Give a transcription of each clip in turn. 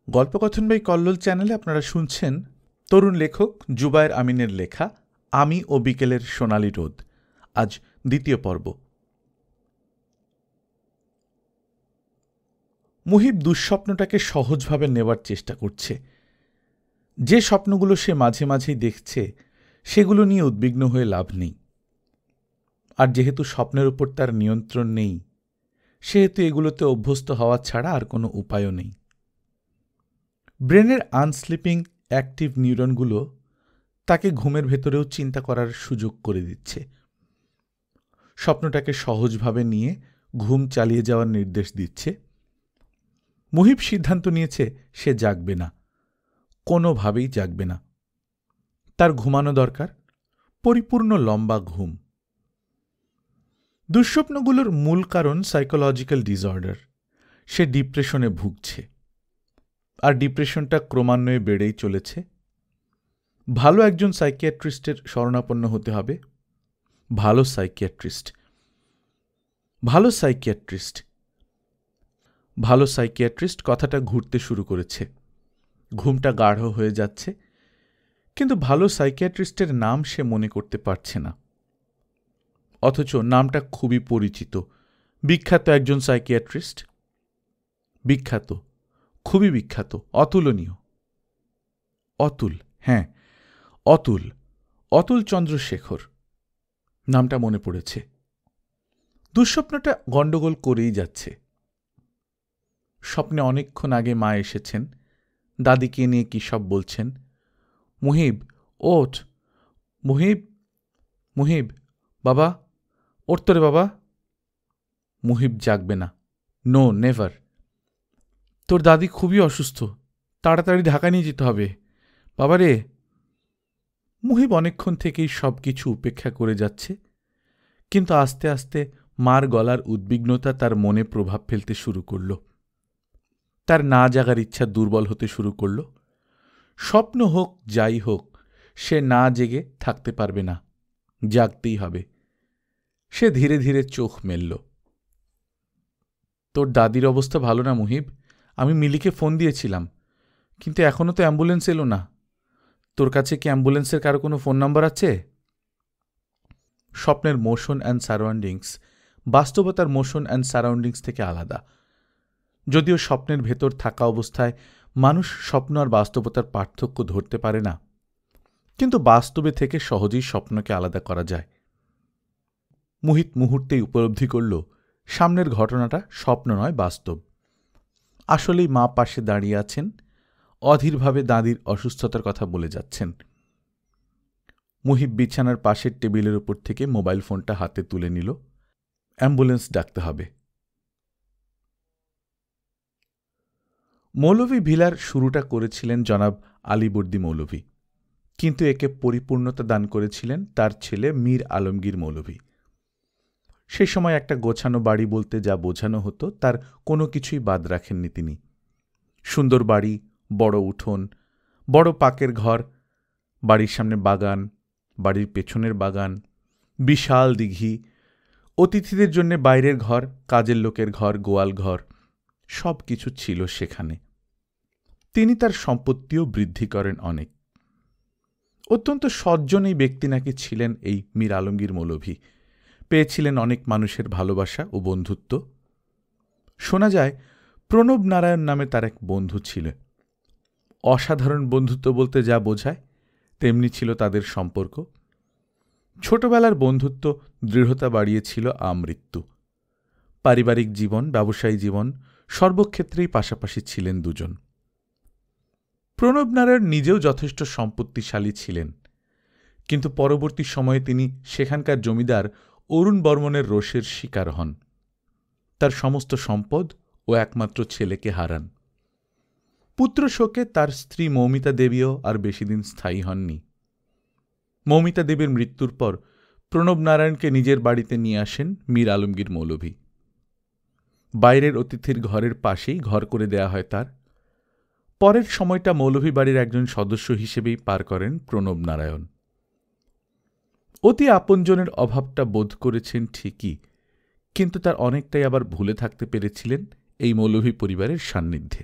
গল্পকথন by Kallol চ্যানেলে আপনারা শুনছেন তরুণ লেখক জুবায়ের আমিনের লেখা আমি ও বিকেলের সোনালি রোদ। আজ দ্বিতীয় পর্ব। মুহিব দুঃস্বপ্নটাকে সহজভাবে নেওয়ার চেষ্টা করছে। যে স্বপ্নগুলো সে মাঝে মাঝেই দেখছে সেগুলো নিয়ে উদ্বিগ্ন হয়ে লাভ নেই। আর যেহেতু স্বপ্নের উপর তার নিয়ন্ত্রণ নেই, সেহেতু এগুলোতে অভ্যস্ত হওয়া ছাড়া আর কোনো উপায়ও নেই। ব্রেনের আনস্লিপিং অ্যাক্টিভ নিউরনগুলো তাকে ঘুমের ভেতরেও চিন্তা করার সুযোগ করে দিচ্ছে। স্বপ্নটাকে সহজভাবে নিয়ে ঘুম চালিয়ে যাওয়ার নির্দেশ দিচ্ছে। মুহিব সিদ্ধান্ত নিয়েছে সে জাগবে না, কোনোভাবেই জাগবে না। তার ঘুমানো দরকার, পরিপূর্ণ লম্বা ঘুম। দুঃস্বপ্নগুলোর মূল কারণ সাইকোলজিক্যাল ডিসঅর্ডার। সে ডিপ্রেশনে ভুগছে, আর ডিপ্রেশনটা ক্রমান্বয়ে বেড়েই চলেছে। ভালো একজন সাইকিয়াট্রিস্টের শরণাপন্ন হতে হবে। ভালো সাইকিয়াট্রিস্ট ভালো সাইকিয়াট্রিস্ট কথাটা ঘুরতে শুরু করেছে। ঘুমটা গাঢ় হয়ে যাচ্ছে, কিন্তু ভালো সাইকিয়াট্রিস্টের নাম সে মনে করতে পারছে না। অথচ নামটা খুবই পরিচিত, বিখ্যাত একজন সাইকিয়াট্রিস্ট। বিখ্যাত, খুবই বিখ্যাত, অতুলনীয়। অতুল, হ্যাঁ, অতুল চন্দ্রশেখর নামটা মনে পড়েছে। দুঃস্বপ্নটা গণ্ডগোল করেই যাচ্ছে। স্বপ্নে অনেকক্ষণ আগে মা এসেছেন, দাদিকে নিয়ে কী সব বলছেন। মুহিব, ওঠ, মুহিব, বাবা, ওঠ তো রে বাবা। মুহিব জাগবে না। No, never. তোর দাদি খুবই অসুস্থ, তাড়াতাড়ি ঢাকা নিয়ে যেতে হবে। বাবা রে। মুহিব অনেকক্ষণ থেকেই সব কিছু উপেক্ষা করে যাচ্ছে, কিন্তু আস্তে আস্তে মার গলার উদ্বিগ্নতা তার মনে প্রভাব ফেলতে শুরু করল। তার না জাগার ইচ্ছা দুর্বল হতে শুরু করল। স্বপ্ন হোক যাই হোক, সে না জেগে থাকতে পারবে না, জাগতেই হবে। সে ধীরে ধীরে চোখ মেলল। তোর দাদির অবস্থা ভালো না মুহিব। আমি মিলিকে ফোন দিয়েছিলাম, কিন্তু এখনও তো অ্যাম্বুলেন্স এলো না। তোর কাছে কি অ্যাম্বুলেন্সের কারো কোনো ফোন নাম্বার আছে? স্বপ্নের মোশন অ্যান্ড সারাউন্ডিংস বাস্তবতার মোশন অ্যান্ড সারাউন্ডিংস থেকে আলাদা। যদিও স্বপ্নের ভেতর থাকা অবস্থায় মানুষ স্বপ্ন আর বাস্তবতার পার্থক্য ধরতে পারে না, কিন্তু বাস্তবে থেকে সহজেই স্বপ্নকে আলাদা করা যায়। মুহিত মুহূর্তেই উপলব্ধি করল সামনের ঘটনাটা স্বপ্ন নয়, বাস্তব। আসলেই মা পাশে দাঁড়িয়ে আছেন, অধীরভাবে দাদির অসুস্থতার কথা বলে যাচ্ছেন। মুহিব বিছানার পাশের টেবিলের উপর থেকে মোবাইল ফোনটা হাতে তুলে নিল। অ্যাম্বুলেন্স ডাকতে হবে। মৌলভী ভিলার শুরুটা করেছিলেন জনাব আলীবর্দী মৌলভী, কিন্তু একে পরিপূর্ণতা দান করেছিলেন তার ছেলে মীর আলমগীর মৌলভী। সেই সময় একটা গোছানো বাড়ি বলতে যা বোঝানো হতো তার কোনো কিছুই বাদ রাখেননি তিনি। সুন্দর বাড়ি, বড় উঠোন, বড় পাকের ঘর, বাড়ির সামনে বাগান, বাড়ির পেছনের বাগান, বিশাল দিঘি, অতিথিদের জন্য বাইরের ঘর, কাজের লোকের ঘর, গোয়াল ঘর, সব কিছু ছিল সেখানে। তিনি তার সম্পত্তিও বৃদ্ধি করেন অনেক। অত্যন্ত সজ্জন এই ব্যক্তি নাকি ছিলেন এই মীর আলমগীর মৌলভী। পেয়েছিলেন অনেক মানুষের ভালোবাসা ও বন্ধুত্ব। শোনা যায় প্রণব নারায়ণ নামে তার এক বন্ধু ছিল। অসাধারণ বন্ধুত্ব বলতে যা বোঝায় তেমনি ছিল তাদের সম্পর্ক। ছোটবেলার বন্ধুত্ব দৃঢ়তা বাড়িয়েছিল আমৃত্যু। পারিবারিক জীবন, ব্যবসায়ী জীবন, সর্বক্ষেত্রেই পাশাপাশি ছিলেন দুজন। প্রণব নারায়ণ নিজেও যথেষ্ট সম্পত্তিশালী ছিলেন, কিন্তু পরবর্তী সময়ে তিনি সেখানকার জমিদার অরুণ বর্মনের রোষের শিকার হন। তার সমস্ত সম্পদ ও একমাত্র ছেলেকে হারান। পুত্র শোকে তার স্ত্রী মৌমিতা দেবীও আর বেশিদিন স্থায়ী হননি। মৌমিতা দেবীর মৃত্যুর পর প্রণব নারায়ণকে নিজের বাড়িতে নিয়ে আসেন মীর আলমগীর মৌলভী। বাইরের অতিথির ঘরের পাশেই ঘর করে দেয়া হয় তার। পরের সময়টা মৌলভী বাড়ির একজন সদস্য হিসেবেই পার করেন প্রণব নারায়ণ। অতি আপনজনের অভাবটা বোধ করেছেন ঠিকই, কিন্তু তার অনেকটাই আবার ভুলে থাকতে পেরেছিলেন এই মৌলভী পরিবারের সান্নিধ্যে।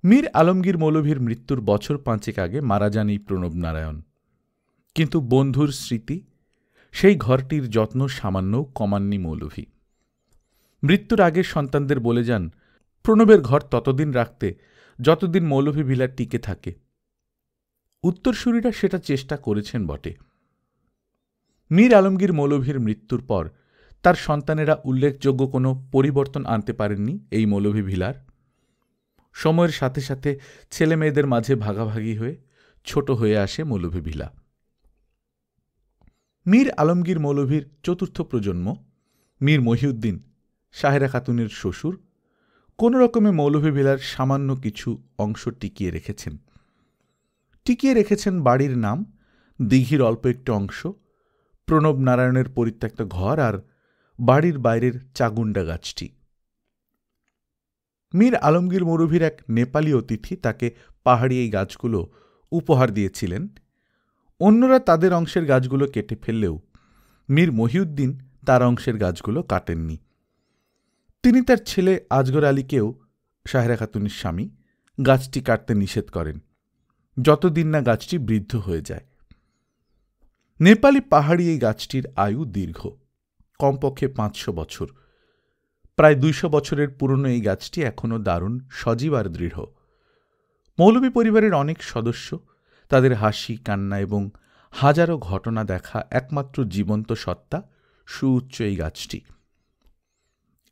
মীর আলমগীর মৌলভীর মৃত্যুর বছর 5 আগে মারা যান এই প্রণব নারায়ণ। কিন্তু বন্ধুর স্মৃতি, সেই ঘরটির যত্ন সামান্যও কমাননি মৌলভী। মৃত্যুর আগে সন্তানদের বলে যান, প্রণবের ঘর ততদিন রাখতে যতদিন মৌলভী ভিলা টিকে থাকে। উত্তরসূরিরা সেটা চেষ্টা করেছেন বটে। মীর আলমগীর মৌলভীর মৃত্যুর পর তার সন্তানেরা উল্লেখযোগ্য কোনো পরিবর্তন আনতে পারেননি এই মৌলভী ভিলার। সময়ের সাথে সাথে ছেলে মেয়েদের মাঝে ভাগাভাগি হয়ে ছোট হয়ে আসে মৌলভী ভিলা। মীর আলমগীর মৌলভীর চতুর্থ প্রজন্ম মীর মহিউদ্দিন, সাহেরা খাতুনের শ্বশুর, কোনো রকমে মৌলভী ভিলার সামান্য কিছু অংশ টিকিয়ে রেখেছেন বাড়ির নাম, দিঘির অল্প একটু অংশ, প্রণব নারায়ণের পরিত্যক্ত ঘর আর বাড়ির বাইরের চাগুন্ডা গাছটি। মীর আলমগীর মৌলভীর এক নেপালি অতিথি তাকে পাহাড়ি এই গাছগুলো উপহার দিয়েছিলেন। অন্যরা তাদের অংশের গাছগুলো কেটে ফেললেও মীর মহিউদ্দিন তার অংশের গাছগুলো কাটেননি। তিনি তার ছেলে আজগর আলীকেও, সাহেরা খাতুনের স্বামী, গাছটি কাটতে নিষেধ করেন, যতদিন না গাছটি বৃদ্ধ হয়ে যায়। নেপালি পাহাড়ি এই গাছটির আয়ু দীর্ঘ, কমপক্ষে 500 বছর। প্রায় 200 বছরের পুরনো এই গাছটি এখনও দারুণ সজীব আর দৃঢ়। মৌলভী পরিবারের অনেক সদস্য, তাদের হাসি কান্না এবং হাজারো ঘটনা দেখা একমাত্র জীবন্ত সত্তা সুউচ্চ এই গাছটি।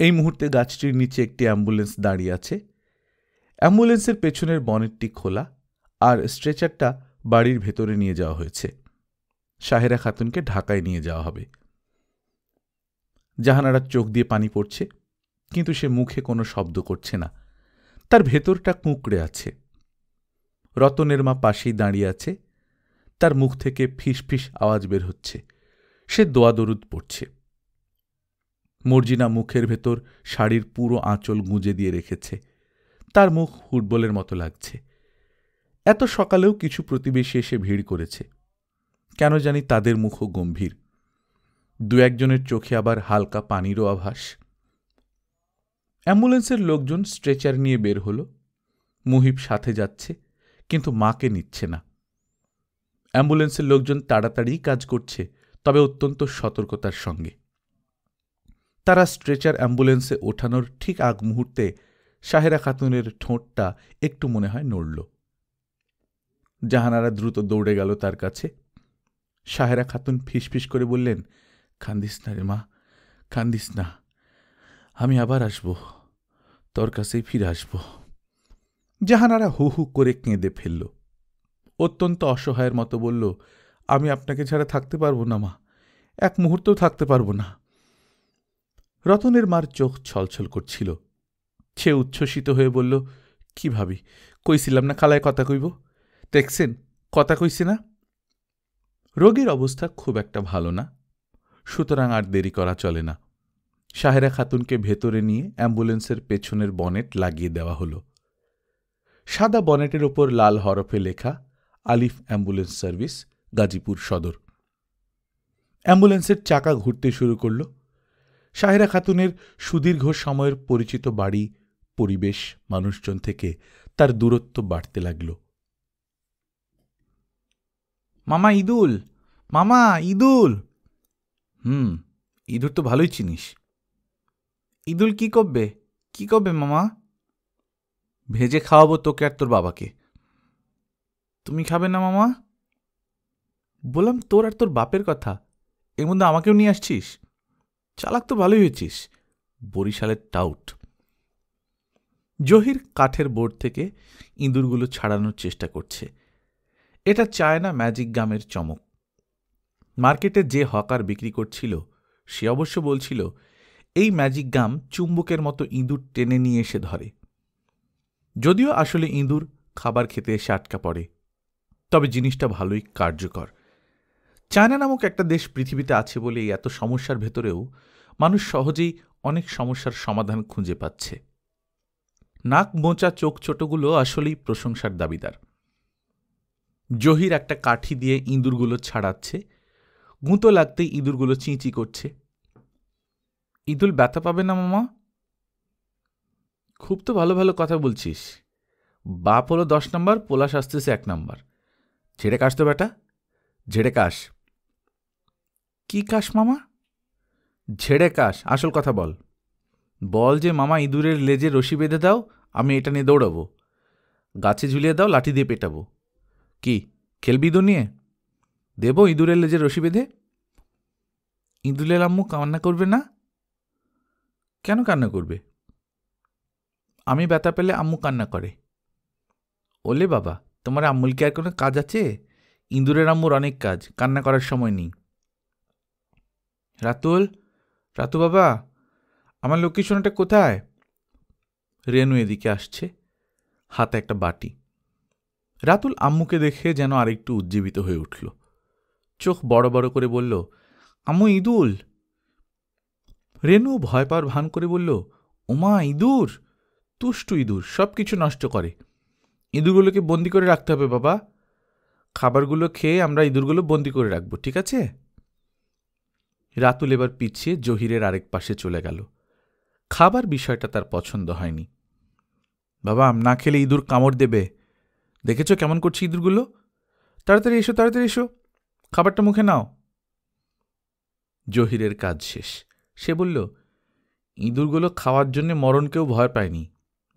এই মুহূর্তে গাছটির নিচে একটি অ্যাম্বুলেন্স দাঁড়িয়ে আছে। অ্যাম্বুলেন্সের পেছনের বনেটটি খোলা আর স্ট্রেচারটা বাড়ির ভেতরে নিয়ে যাওয়া হয়েছে। সাহেরা খাতুনকে ঢাকায় নিয়ে যাওয়া হবে। জাহানারার চোখ দিয়ে পানি পড়ছে, কিন্তু সে মুখে কোনো শব্দ করছে না। তার ভেতরটা কুঁকড়ে আছে। রতনের মা পাশেই দাঁড়িয়ে আছে। তার মুখ থেকে ফিস ফিস আওয়াজ বের হচ্ছে। সে দোয়া দরুদ পড়ছে। মর্জিনা মুখের ভেতর শাড়ির পুরো আঁচল গুঁজে দিয়ে রেখেছে। তার মুখ ফুটবলের মতো লাগছে। এত সকালেও কিছু প্রতিবেশী এসে ভিড় করেছে। কেন জানি তাদের মুখও গম্ভীর। 2-1 জনের চোখে আবার হালকা পানিরও আভাস। অ্যাম্বুলেন্সের লোকজন স্ট্রেচার নিয়ে বের হল। মুহিব সাথে যাচ্ছে, কিন্তু মাকে নিচ্ছে না। অ্যাম্বুলেন্সের লোকজন তাড়াতাড়ি কাজ করছে, তবে অত্যন্ত সতর্কতার সঙ্গে। তারা স্ট্রেচার অ্যাম্বুলেন্সে ওঠানোর ঠিক আগ মুহূর্তে সাহেরা খাতুনের ঠোঁটটা একটু মনে হয় নড়ল। জাহানারা দ্রুত দৌড়ে গেল তার কাছে। সাহেরা খাতুন ফিসফিস করে বললেন, কান্দিস না রে মা, কান্দিস না, আমি আবার আসব, তোর কাছেই ফিরে আসব। জাহানারা হু হু করে কেঁদে ফেলল। অত্যন্ত অসহায়ের মতো বলল, আমি আপনাকে ছাড়া থাকতে পারবো না মা, এক মুহূর্তও থাকতে পারবো না। রতনের মার চোখ ছলছল করছিল। সে উচ্ছ্বসিত হয়ে বলল, কি ভাবি, কইছিলাম না খালায় কথা কইব, দেখছেন কথা কইছে না। রোগীর অবস্থা খুব একটা ভালো না, সুতরাং আর দেরি করা চলে না। সাহেরা খাতুনকে ভেতরে নিয়ে অ্যাম্বুলেন্সের পেছনের বনেট লাগিয়ে দেওয়া হল। সাদা বনেটের ওপর লাল হরফে লেখা, আলিফ অ্যাম্বুলেন্স সার্ভিস, গাজীপুর সদর। অ্যাম্বুলেন্সের চাকা ঘুরতে শুরু করল। সাহেরা খাতুনের সুদীর্ঘ সময়ের পরিচিত বাড়ি, পরিবেশ, মানুষজন থেকে তার দূরত্ব বাড়তে লাগল। মামা ইদুল, মামা ইদুল। ইদুল তো ভালোই চিনিস। ইদুল কি করবে মামা? ভেজে খাওয়াবো তোকে আর তোর বাবাকে। তুমি খাবে না মামা? বললাম তোর আর তোর বাপের কথা, এর মধ্যে আমাকেও নিয়ে আসছিস। চালাক তো ভালোই হয়েছিস, বরিশালের টাউট। জহির কাঠের বোর্ড থেকে ইঁদুরগুলো ছাড়ানোর চেষ্টা করছে। এটা চায় না ম্যাজিক গামের চমক। মার্কেটে যে হকার বিক্রি করছিল সে অবশ্য বলছিল, এই ম্যাজিক গাম চুম্বকের মতো ইঁদুর টেনে নিয়ে এসে ধরে। যদিও আসলে ইঁদুর খাবার খেতে এসে আটকা পড়ে, তবে জিনিসটা ভালোই কার্যকর। চায়না নামক একটা দেশ পৃথিবীতে আছে বলে এত সমস্যার ভেতরেও মানুষ সহজেই অনেক সমস্যার সমাধান খুঁজে পাচ্ছে। নাক বোঁচা চোখ ছোটগুলো আসলেই প্রশংসার দাবিদার। জহির একটা কাঠি দিয়ে ইঁদুরগুলো ছাড়াচ্ছে। গুঁতো লাগতেই ইঁদুরগুলো চিঁচি করছে। ইঁদুর ব্যথা পাবে না মামা? খুব তো ভালো ভালো কথা বলছিস, বাপ হলো 10 নম্বর, পোলাশ আসতেছে 1 নম্বর। ঝেড়ে কাশ তো বেটা, ঝেড়ে কাশ। কি কাশ মামা? ঝেড়ে কাশ, আসল কথা বল। বল যে মামা ইঁদুরের লেজে রশি বেঁধে দাও, আমি এটা নিয়ে দৌড়াবো, গাছে ঝুলিয়ে দাও, লাঠি দিয়ে পেটাবো। কি খেলবি ইঁদুর নিয়ে? দেব ইঁদুরের লেজে রশি বেঁধে? ইঁদুরের আম্মু কান্না করবে না? কেন কান্না করবে? আমি ব্যথা পেলে আম্মু কান্না করে। ওলে বাবা, তোমার আম্মুল কি আর কোনো কাজ আছে? ইঁদুরের আম্মুর অনেক কাজ, কান্না করার সময় নেই। রাতুল, রাতু বাবা, আমার লক্ষ্মী সোনাটা কোথায়? রেনু এদিকে আসছে, হাতে একটা বাটি। রাতুল আম্মুকে দেখে যেন আরেকটু উজ্জীবিত হয়ে উঠল। চোখ বড় বড় করে বলল, আম্মু ইঁদুর। রেনু ভয় পাওয়ার ভান করে বলল, ওমা ইঁদুর, তুষ্টু ইঁদুর, সব কিছু নষ্ট করে। ইঁদুরগুলোকে বন্দি করে রাখতে হবে বাবা। খাবারগুলো খেয়ে আমরা ইঁদুরগুলো বন্দি করে রাখবো, ঠিক আছে? রাতুল এবার পিছিয়ে জহিরের আরেক পাশে চলে গেল। খাবার বিষয়টা তার পছন্দ হয়নি। বাবা, না খেলে ইঁদুর কামড় দেবে, দেখেছ কেমন করছে ইঁদুরগুলো? তাড়াতাড়ি এসো, তাড়াতাড়ি এসো, খাবারটা মুখে নাও। জহিরের কাজ শেষ। সে বলল, ইঁদুরগুলো খাওয়ার জন্য মরণকেও ভয় পায়নি,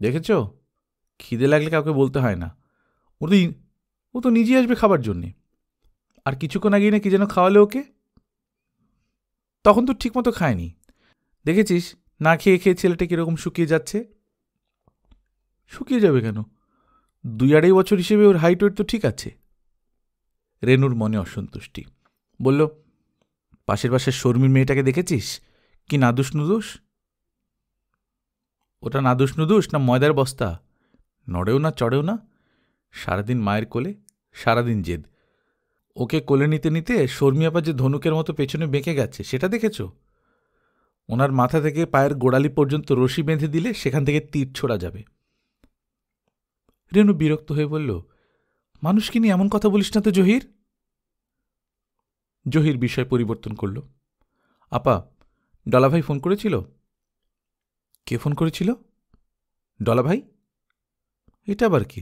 দেখেছ? খিদে লাগলে কাউকে বলতে হয় না, ও তো নিজেই আসবে খাবার জন্যে। আর কিছুক্ষণ আগেই না কি যেন খাওয়ালে ওকে, তখন তো ঠিকমতো খায়নি। দেখেছিস না খেয়ে খেয়ে ছেলেটা কীরকম শুকিয়ে যাচ্ছে? শুকিয়ে যাবে কেন? 2-2.5 বছর হিসেবে ওর হাইট ওয়েট তো ঠিক আছে। রেনুর মনে অসন্তুষ্টি। বলল, পাশের পাশের শর্মির মেয়েটাকে দেখেছিস কি নাদুস নুদুস? ওটা নাদুস নুদুস না ময়দার বস্তা, নড়েও না চড়েও না, সারাদিন মায়ের কোলে, সারাদিন জেদ। ওকে কোলে নিতে নিতে শর্মি আপা যে ধনুকের মতো পেছনে বেঁকে গেছে সেটা দেখেছ? ওনার মাথা থেকে পায়ের গোড়ালি পর্যন্ত রশি বেঁধে দিলে সেখান থেকে তীর ছোড়া যাবে। রেনু বিরক্ত হয়ে বলল, মানুষকে নিয়ে এমন কথা বলিস না তো জহির। জহির বিষয় পরিবর্তন করল। আপা, ডলাভাই ফোন করেছিল? কে ফোন করেছিল? ডলাভাই? এটা আবার কে?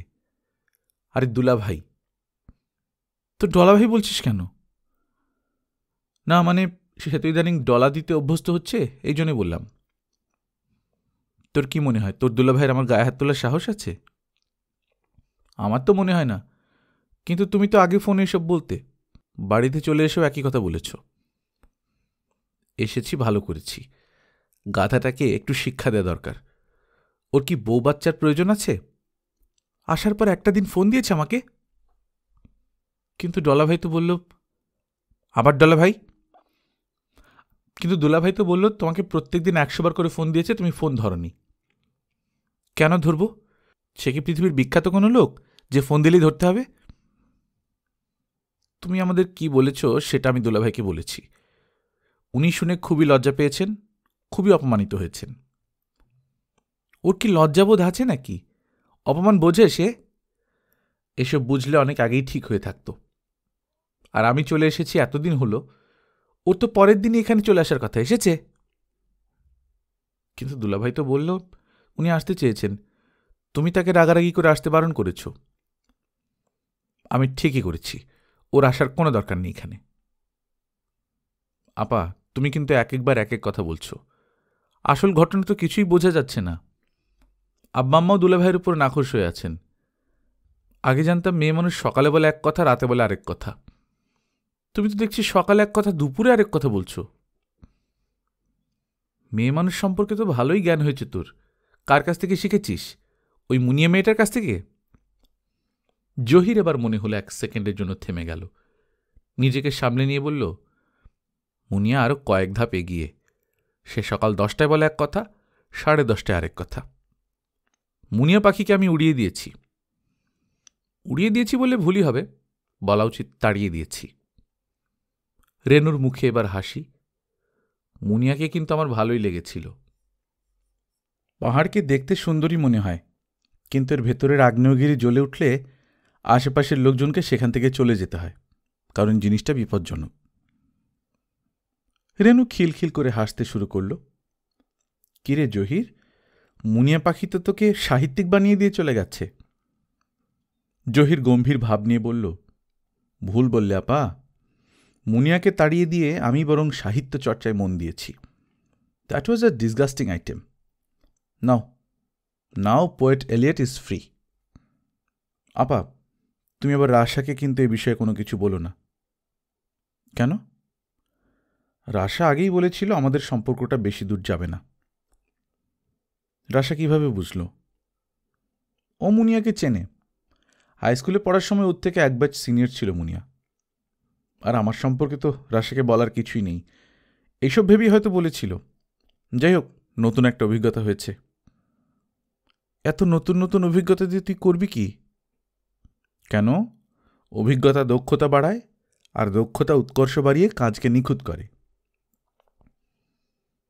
আরে দুলাভাই। তো ডলাভাই বলছিস কেন? না মানে, সে তো ইদানিং ডলা দিতে অভ্যস্ত হচ্ছে, এই জন্যই বললাম। তোর কি মনে হয় তোর দুলাভাইয়ের আমার গায়ে হাত তোলার সাহস আছে? আমার তো মনে হয় না, কিন্তু তুমি তো আগে ফোনে এসব বলতে, বাড়িতে চলে এসেও একই কথা বলেছ। এসেছি ভালো করেছি, গাধাটাকে একটু শিক্ষা দেওয়া দরকার। ওর কি বউ বাচ্চার প্রয়োজন আছে? আসার পর একটা দিন ফোন দিয়েছে আমাকে। কিন্তু ডলাভাই তো বলল। আবার ডলাভাই? কিন্তু দুলাভাই তো বলল তোমাকে প্রত্যেকদিন 100 বার করে ফোন দিয়েছে, তুমি ফোন ধরনি। কেন ধরব? সে কি পৃথিবীর বিখ্যাত কোনো লোক যে ফোন দিলেই ধরতে হবে? তুমি আমাদের কি বলেছ সেটা আমি দুলাভাইকে বলেছি। উনি শুনে খুবই লজ্জা পেয়েছেন, খুবই অপমানিত হয়েছেন। ওর কি লজ্জাবোধ আছে নাকি? অপমান বোঝে সে? এসব বুঝলে অনেক আগেই ঠিক হয়ে থাকত। আর আমি চলে এসেছি এতদিন হলো, ওর তো পরের দিনই এখানে চলে আসার কথা। এসেছে? কিন্তু দুলাভাই তো বলল উনি আসতে চেয়েছেন, তুমি তাকে রাগারাগি করে আসতে বারণ করেছ। আমি ঠিকই করেছি, ওর আসার কোনো দরকার নেই এখানে। আপা, তুমি কিন্তু এক একবার এক এক কথা বলছো, আসল ঘটনা তো কিছুই বোঝা যাচ্ছে না। আব্বা আম্মাও দুলাভাইয়ের উপর নাখোশ হয়ে আছেন। আগে জানতাম মেয়ে মানুষ সকালে বলে এক কথা, রাতে বলে আরেক কথা। তুমি তো দেখছি সকালে এক কথা, দুপুরে আরেক কথা বলছো। মেয়ে মানুষ সম্পর্কে তো ভালোই জ্ঞান হয়েছে তোর। কার কাছ থেকে শিখেছিস? ওই মুনিয়া মেয়েটার কাছ থেকে? জহির এবার মনে হলো 1 সেকেন্ডের জন্য থেমে গেল। নিজেকে সামলে নিয়ে বলল, মুনিয়া আরও কয়েক ধাপ এগিয়ে। সে সকাল 10টায় বলে এক কথা, 10:30টায় আরেক কথা। মুনিয়া পাখিকে আমি উড়িয়ে দিয়েছি। উড়িয়ে দিয়েছি বললে ভুলই হবে, বলা উচিত তাড়িয়ে দিয়েছি। রেনুর মুখে এবার হাসি। মুনিয়াকে কিন্তু আমার ভালোই লেগেছিল। পাহাড়কে দেখতে সুন্দরী মনে হয়, কিন্তু এর ভেতরের আগ্নেয়গিরি জ্বলে উঠলে আশেপাশের লোকজনকে সেখান থেকে চলে যেতে হয়, কারণ জিনিসটা বিপজ্জনক। রেনু খিলখিল করে হাসতে শুরু করল। কিরে জহির, মুনিয়া পাখি তো তোকে সাহিত্যিক বানিয়ে দিয়ে চলে গেছে। জহির গম্ভীর ভাব নিয়ে বলল, ভুল বললে আপা, মুনিয়াকে তাড়িয়ে দিয়ে আমি বরং সাহিত্য চর্চায় মন দিয়েছি। That was a disgusting item. Now poet Eliot is free. আপা, তুমি আবার রাশাকে কিন্তু এ বিষয়ে কোনো কিছু বলো না। কেন? রাশা আগেই বলেছিল আমাদের সম্পর্কটা বেশি দূর যাবে না। রাশা কিভাবে বুঝল? ও মুনিয়াকে চেনে। হাই স্কুলে পড়ার সময় ওর থেকে এক ব্যাচ সিনিয়র ছিল মুনিয়া। আর আমার সম্পর্কে তো রাশাকে বলার কিছুই নেই, এইসব ভেবেই হয়তো বলেছিল। যাই হোক, নতুন একটা অভিজ্ঞতা হয়েছে। এত নতুন নতুন অভিজ্ঞতা দিয়ে তুই করবি কি? কেন? অভিজ্ঞতা দক্ষতা বাড়ায়, আর দক্ষতা উৎকর্ষ বাড়িয়ে কাজকে নিখুঁত করে।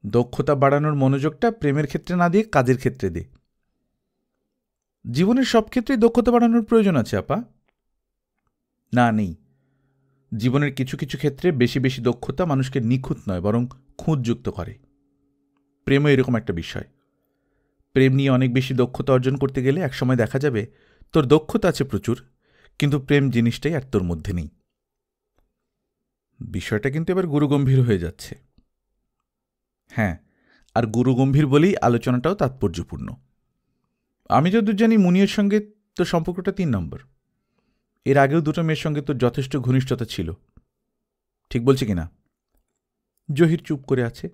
দক্ষতা বাড়ানোর মনোযোগটা প্রেমের ক্ষেত্রে না দিয়ে কাজের ক্ষেত্রে দে। জীবনের সব ক্ষেত্রেই দক্ষতা বাড়ানোর প্রয়োজন আছে আপা। না, নেই। জীবনের কিছু কিছু ক্ষেত্রে বেশি বেশি দক্ষতা মানুষকে নিখুঁত নয়, বরং খুঁতযুক্ত করে। প্রেমও এরকম একটা বিষয়। প্রেম নিয়ে অনেক বেশি দক্ষতা অর্জন করতে গেলে একসময় দেখা যাবে তোর দক্ষতা আছে প্রচুর, কিন্তু প্রেম জিনিসটাই আর তোর মধ্যে নেই। বিষয়টা কিন্তু এবার গুরুগম্ভীর হয়ে যাচ্ছে। হ্যাঁ, আর গুরুগম্ভীর বলেই আলোচনাটাও তাৎপর্যপূর্ণ। আমি যতদূর জানি মুনিয়ের সঙ্গে তোর সম্পর্কটা 3 নম্বর। এর আগেও দুটো মেয়ের সঙ্গে তোর যথেষ্ট ঘনিষ্ঠতা ছিল, ঠিক বলছি কিনা? জহির চুপ করে আছে।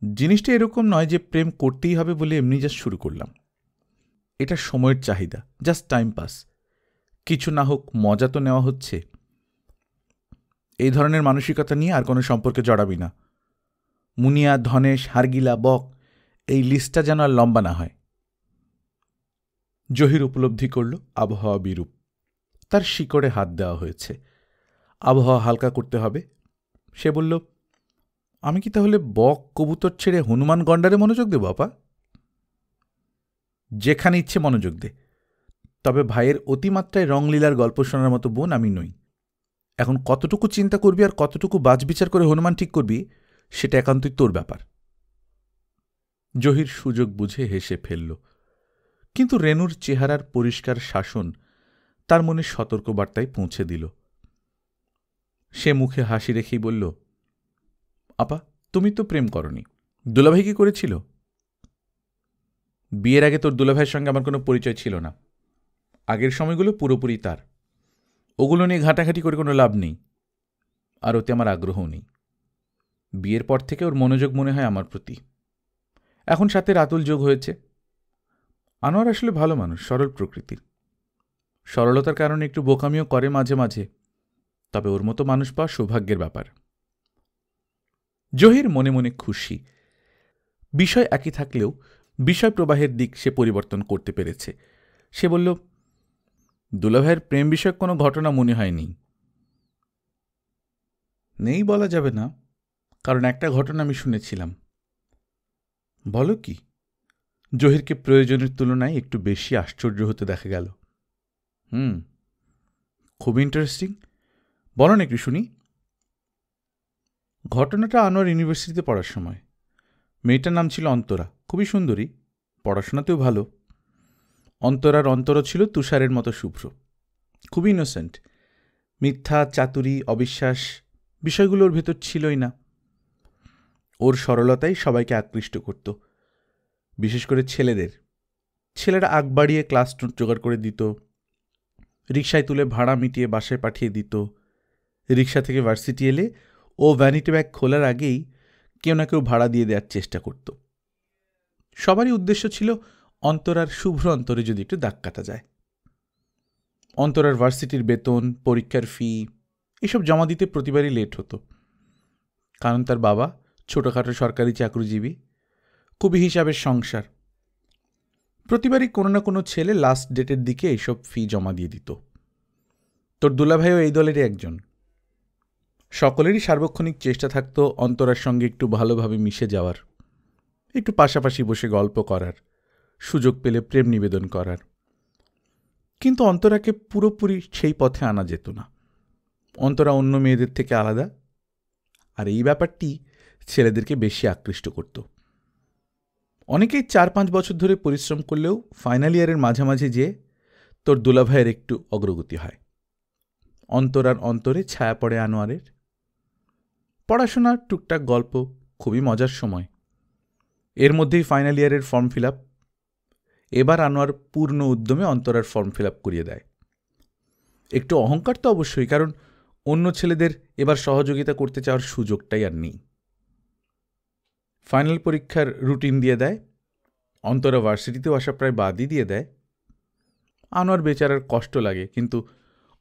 জিনিসটা এরকম নয় যে প্রেম করতেই হবে বলে এমনি জাস্ট শুরু করলাম। এটা সময়ের চাহিদা, জাস্ট টাইম পাস। কিছু না হোক মজা তো নেওয়া হচ্ছে। এই ধরনের মানসিকতা নিয়ে আর কোনো সম্পর্কে জড়াবি না। মুনিয়া, ধনেশ, হারগিলা, বক, এই লিস্টটা যেন আর লম্বা না হয়। জহির উপলব্ধি করল আবহাওয়া বিরূপ। তার শিকড়ে হাত দেওয়া হয়েছে। আবহাওয়া হালকা করতে হবে। সে বলল, আমি কি তাহলে বক কবুতর ছেড়ে হনুমান গন্ডারে মনোযোগ দেব আপা? যেখানে ইচ্ছে মনোযোগ দে, তবে ভাইয়ের অতিমাত্রায় রংলীলার গল্প শোনার মতো বোন আমি নই। এখন কতটুকু চিন্তা করবি আর কতটুকু বাছবিচার করে হনুমান ঠিক করবি, সেটা একান্তই তোর ব্যাপার। জহির সুযোগ বুঝে হেসে ফেলল, কিন্তু রেনুর চেহারার পরিষ্কার শাসন তার মনে সতর্কবার্তায় পৌঁছে দিল। সে মুখে হাসি রেখেই বলল, আপা, তুমি তো প্রেম করনি, দুলাভাই কি করেছিল? বিয়ের আগে তোর দুলাভাইয়ের সঙ্গে আমার কোনো পরিচয় ছিল না। আগের সময়গুলো পুরোপুরি তার। ওগুলো নিয়ে ঘাঁটাঘাঁটি করে কোনো লাভ নেই, আর ওতে আমার আগ্রহও নেই। বিয়ের পর থেকে ওর মনোযোগ মনে হয় আমার প্রতি। এখন সাথে রাতুল যোগ হয়েছে। আনোয়ার আসলে ভালো মানুষ, সরল প্রকৃতির। সরলতার কারণে একটু বোকামিও করে মাঝে মাঝে, তবে ওর মতো মানুষ পাওয়া সৌভাগ্যের ব্যাপার। জহির মনে মনে খুশি। বিষয় একই থাকলেও বিষয় প্রবাহের দিক সে পরিবর্তন করতে পেরেছে। সে বলল, দুলাভাইয়ের প্রেম বিষয়ক কোনো ঘটনা মনে হয়নি। নেই বলা যাবে না, কারণ একটা ঘটনা আমি শুনেছিলাম। বলো কি? জহিরকে প্রয়োজনের তুলনায় একটু বেশি আশ্চর্য হতে দেখা গেল। খুব ইন্টারেস্টিং, বলো না একটু শুনি। ঘটনাটা আনোয়ার ইউনিভার্সিটিতে পড়ার সময়। মেয়েটার নাম ছিল অন্তরা, খুবই সুন্দরী, পড়াশোনাতেও ভালো। অন্তরার অন্তর ছিল তুষারের মতো শুভ্র, খুবই ইনোসেন্ট। মিথ্যা, চাতুরি, অবিশ্বাস বিষয়গুলোর ভেতর ছিলই না। ওর সরলতাই সবাইকে আকৃষ্ট করত, বিশেষ করে ছেলেদের। ছেলেরা আগ বাড়িয়ে ক্লাস নোট জোগাড় করে দিত, রিকশায় তুলে ভাড়া মিটিয়ে বাসায় পাঠিয়ে দিত। রিকশা থেকে ভার্সিটি এলে ও ভ্যানিটি ব্যাগ খোলার আগেই কেউ না কেউ ভাড়া দিয়ে দেওয়ার চেষ্টা করত। সবারই উদ্দেশ্য ছিল অন্তরার শুভ্র অন্তরে যদি একটু দাগ কাটা যায়। অন্তরার ভার্সিটির বেতন, পরীক্ষার ফি এসব জমা দিতে প্রতিবারই লেট হতো, কারণ তার বাবা ছোটোখাটো সরকারি চাকরিজীবী, খুবই হিসাবের সংসার। প্রতিবারই কোনো না কোনো ছেলে লাস্ট ডেটের দিকে এইসব ফি জমা দিয়ে দিত। তোর দুলাভাইও এই দলেরই একজন। সকলেরই সার্বক্ষণিক চেষ্টা থাকত অন্তরার সঙ্গে একটু ভালোভাবে মিশে যাওয়ার, একটু পাশাপাশি বসে গল্প করার, সুযোগ পেলে প্রেম নিবেদন করার। কিন্তু অন্তরাকে পুরোপুরি সেই পথে আনা যেত না। অন্তরা অন্য মেয়েদের থেকে আলাদা, আর এই ব্যাপারটি ছেলেদেরকে বেশি আকৃষ্ট করত। অনেকেই 4-5 বছর ধরে পরিশ্রম করলেও ফাইনাল ইয়ারের মাঝামাঝি যে তোর দুলাভাইয়ের একটু অগ্রগতি হয়। অন্তরার অন্তরে ছায়া পড়ে আনোয়ারের। পড়াশোনার টুকটাক গল্প, খুবই মজার সময়। এর মধ্যেই ফাইনাল ইয়ারের ফর্ম ফিল আপ। এবার আনোয়ার পূর্ণ উদ্যমে অন্তরার ফর্ম ফিল আপ করিয়ে দেয়। একটু অহংকার তো অবশ্যই, কারণ অন্য ছেলেদের এবার সহযোগিতা করতে চাওয়ার সুযোগটাই আর নেই। ফাইনাল পরীক্ষার রুটিন দিয়ে দেয়। অন্তরা ভার্সিটিতেও আসা প্রায় বাদই দিয়ে দেয়। আনোয়ার বেচারার কষ্ট লাগে, কিন্তু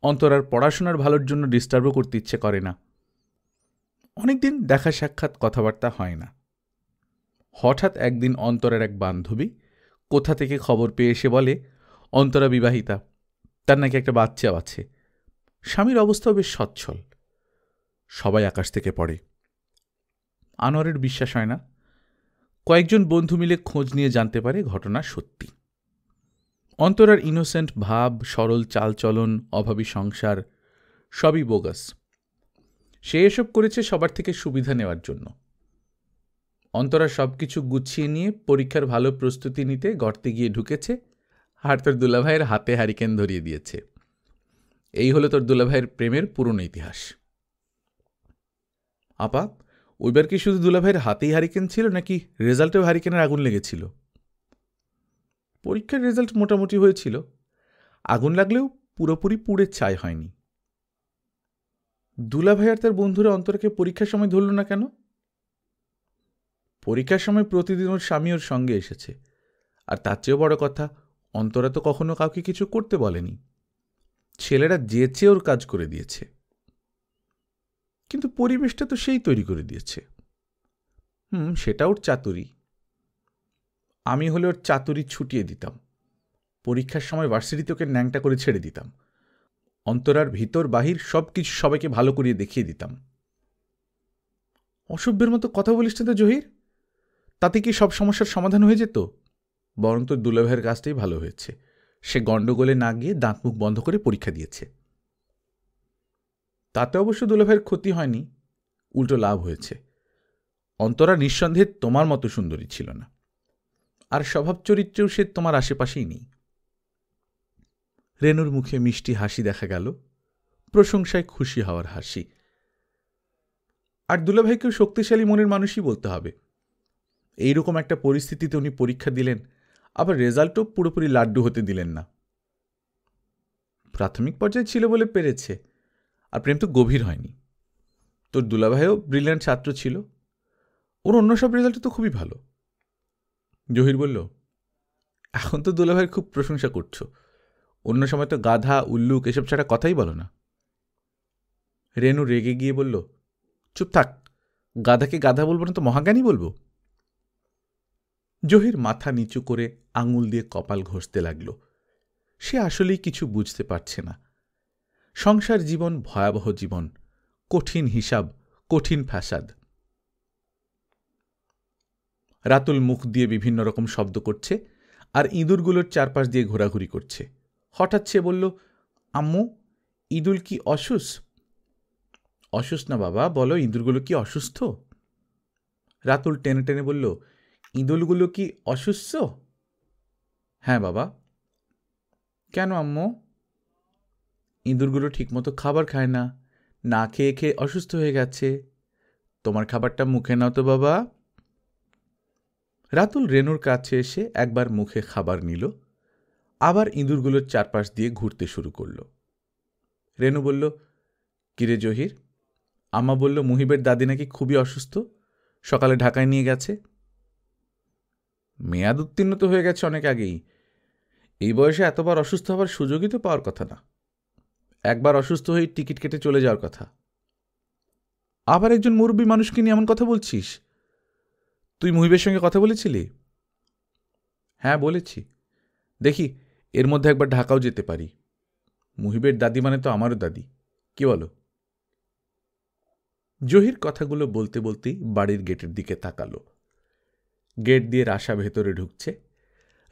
অন্তরার পড়াশোনার ভালোর জন্য ডিস্টার্বও করতে ইচ্ছে করে না। অনেকদিন দেখা সাক্ষাৎ কথাবার্তা হয় না। হঠাৎ একদিন অন্তরার এক বান্ধবী কোথা থেকে খবর পেয়ে এসে বলে অন্তরা বিবাহিতা, তার নাকি একটা বাচ্চাও আছে, স্বামীর অবস্থাও বেশ সচ্ছল। সবাই আকাশ থেকে পড়ে। আনোয়ারের বিশ্বাস হয় না। কয়েকজন বন্ধু মিলে খোঁজ নিয়ে জানতে পারে ঘটনা সত্যি। অন্তরার ইনোসেন্ট ভাব, সরল চালচলন, অভাবী সংসার সবই বোগাস। সে এসব করেছে সবার থেকে সুবিধা নেওয়ার জন্য। অন্তরা সবকিছু গুছিয়ে নিয়ে পরীক্ষার ভালো প্রস্তুতি নিতে গর্তে গিয়ে ঢুকেছে, আর তোর দুলাভাইয়ের হাতে হ্যারিকেন ধরিয়ে দিয়েছে। এই হলো তোর দুলাভাইয়ের প্রেমের পুরনো ইতিহাস। আপা, ওইবার কি শুধু দুলাভাইয়ের হাতেই হ্যারিকেন ছিল, নাকি রেজাল্টেও হ্যারিকেনের আগুন লেগেছিল? পরীক্ষার রেজাল্ট মোটামুটি হয়েছিল, আগুন লাগলেও পুরোপুরি পুড়ে ছাই হয়নি। দুলাভাই আর তার বন্ধুরা অন্তরাকে পরীক্ষার সময় ধরল না কেন? পরীক্ষার সময় প্রতিদিন ওর স্বামী ওর সঙ্গে এসেছে, আর তার চেয়েও বড় কথা, অন্তরা তো কখনো কাউকে কিছু করতে বলেনি। ছেলেরা যেচে ওর কাজ করে দিয়েছে। কিন্তু পরিবেশটা তো সেই তৈরি করে দিয়েছে। সেটা ওর চাতুরি। আমি হলে ওর চাতুরি ছুটিয়ে দিতাম। পরীক্ষার সময় ভার্সিটিতে ওকে ন্যাংটা করে ছেড়ে দিতাম। অন্তরার ভিতর বাহির সব কিছু সবাইকে ভালো করিয়ে দেখিয়ে দিতাম। অসভ্যের মতো কথা বলিস না তো জহির। তাতে কি সব সমস্যার সমাধান হয়ে যেত? বরং তোর দুলাভাইয়ের কাজটাই ভালো হয়েছে। সে গণ্ডগোলে না গিয়ে দাঁত মুখ বন্ধ করে পরীক্ষা দিয়েছে। তাতে অবশ্য দুলাভাইয়ের ক্ষতি হয়নি, উল্টো লাভ হয়েছে। অন্তরা নিঃসন্দেহে তোমার মতো সুন্দরী ছিল না, আর স্বভাব চরিত্রেও সে তোমার আশেপাশেই নেই। রেনুর মুখে মিষ্টি হাসি দেখা গেল, প্রশংসায় খুশি হওয়ার হাসি। আর দুলাভাইকেও শক্তিশালী মনের মানুষই বলতে হবে। এইরকম একটা পরিস্থিতিতে উনি পরীক্ষা দিলেন, আবার রেজাল্টও পুরোপুরি লাড্ডু হতে দিলেন না। প্রাথমিক পর্যায়ে ছিল বলে পেরেছে, আর প্রেম তো গভীর হয়নি। তোর দুলাভাইও ব্রিলিয়ান্ট ছাত্র ছিল, ওর অন্য সব রেজাল্ট তো খুবই ভালো। জহির বলল, এখন তো দুলাভাইয়ের খুব প্রশংসা করছো, অন্য সময় তো গাধা উল্লুক এসব ছাড়া কথাই বলো না। রেনু রেগে গিয়ে বলল, চুপ থাক, গাধাকে গাধা বলবো না তো মহাজ্ঞানী বলবো? জহির মাথা নিচু করে আঙুল দিয়ে কপাল ঘষতে লাগল। সে আসলেই কিছু বুঝতে পারছে না। সংসার জীবন ভয়াবহ জীবন, কঠিন হিসাব, কঠিন ফ্যাসাদ। রাতুল মুখ দিয়ে বিভিন্ন রকম শব্দ করছে, আর ইঁদুরগুলোর চারপাশ দিয়ে ঘোরাঘুরি করছে। হঠাৎ সে বলল, আম্মু, ইঁদুর কি অসুস? অসুস না বাবা, বলো ইঁদুরগুলো কি অসুস্থ? রাতুল টেনে টেনে বলল, ইঁদুরগুলো কি অসুস্থ? হ্যাঁ বাবা। কেন আম্মু? ইঁদুরগুলো ঠিকমতো খাবার খায় না, না খেয়ে খেয়ে অসুস্থ হয়ে গেছে। তোমার খাবারটা মুখে নাও তো বাবা। রাতুল রেনুর কাছে এসে একবার মুখে খাবার নিল, আবার ইঁদুরগুলোর চারপাশ দিয়ে ঘুরতে শুরু করল। রেনু বলল, কিরে জহির, আম্মা বলল মুহিবের দাদি নাকি খুবই অসুস্থ, সকালে ঢাকায় নিয়ে গেছে। মেয়াদ উত্তীর্ণ তো হয়ে গেছে অনেক আগেই। এই বয়সে এতবার অসুস্থ হওয়ার সুযোগই তো পাওয়ার কথা না। একবার অসুস্থ হয়ে টিকিট কেটে চলে যাওয়ার কথা। আবার একজন মুরব্বী মানুষকে নিয়ে এমন কথা বলছিস? তুই মুহিবের সঙ্গে কথা বলেছিলি? হ্যাঁ বলেছি। দেখি এর মধ্যে একবার ঢাকাও যেতে পারি। মুহিবের দাদি মানে তো আমারও দাদি, কি বলো? জহির কথাগুলো বলতে বলতেই বাড়ির গেটের দিকে তাকালো। গেট দিয়ে রাশা ভেতরে ঢুকছে।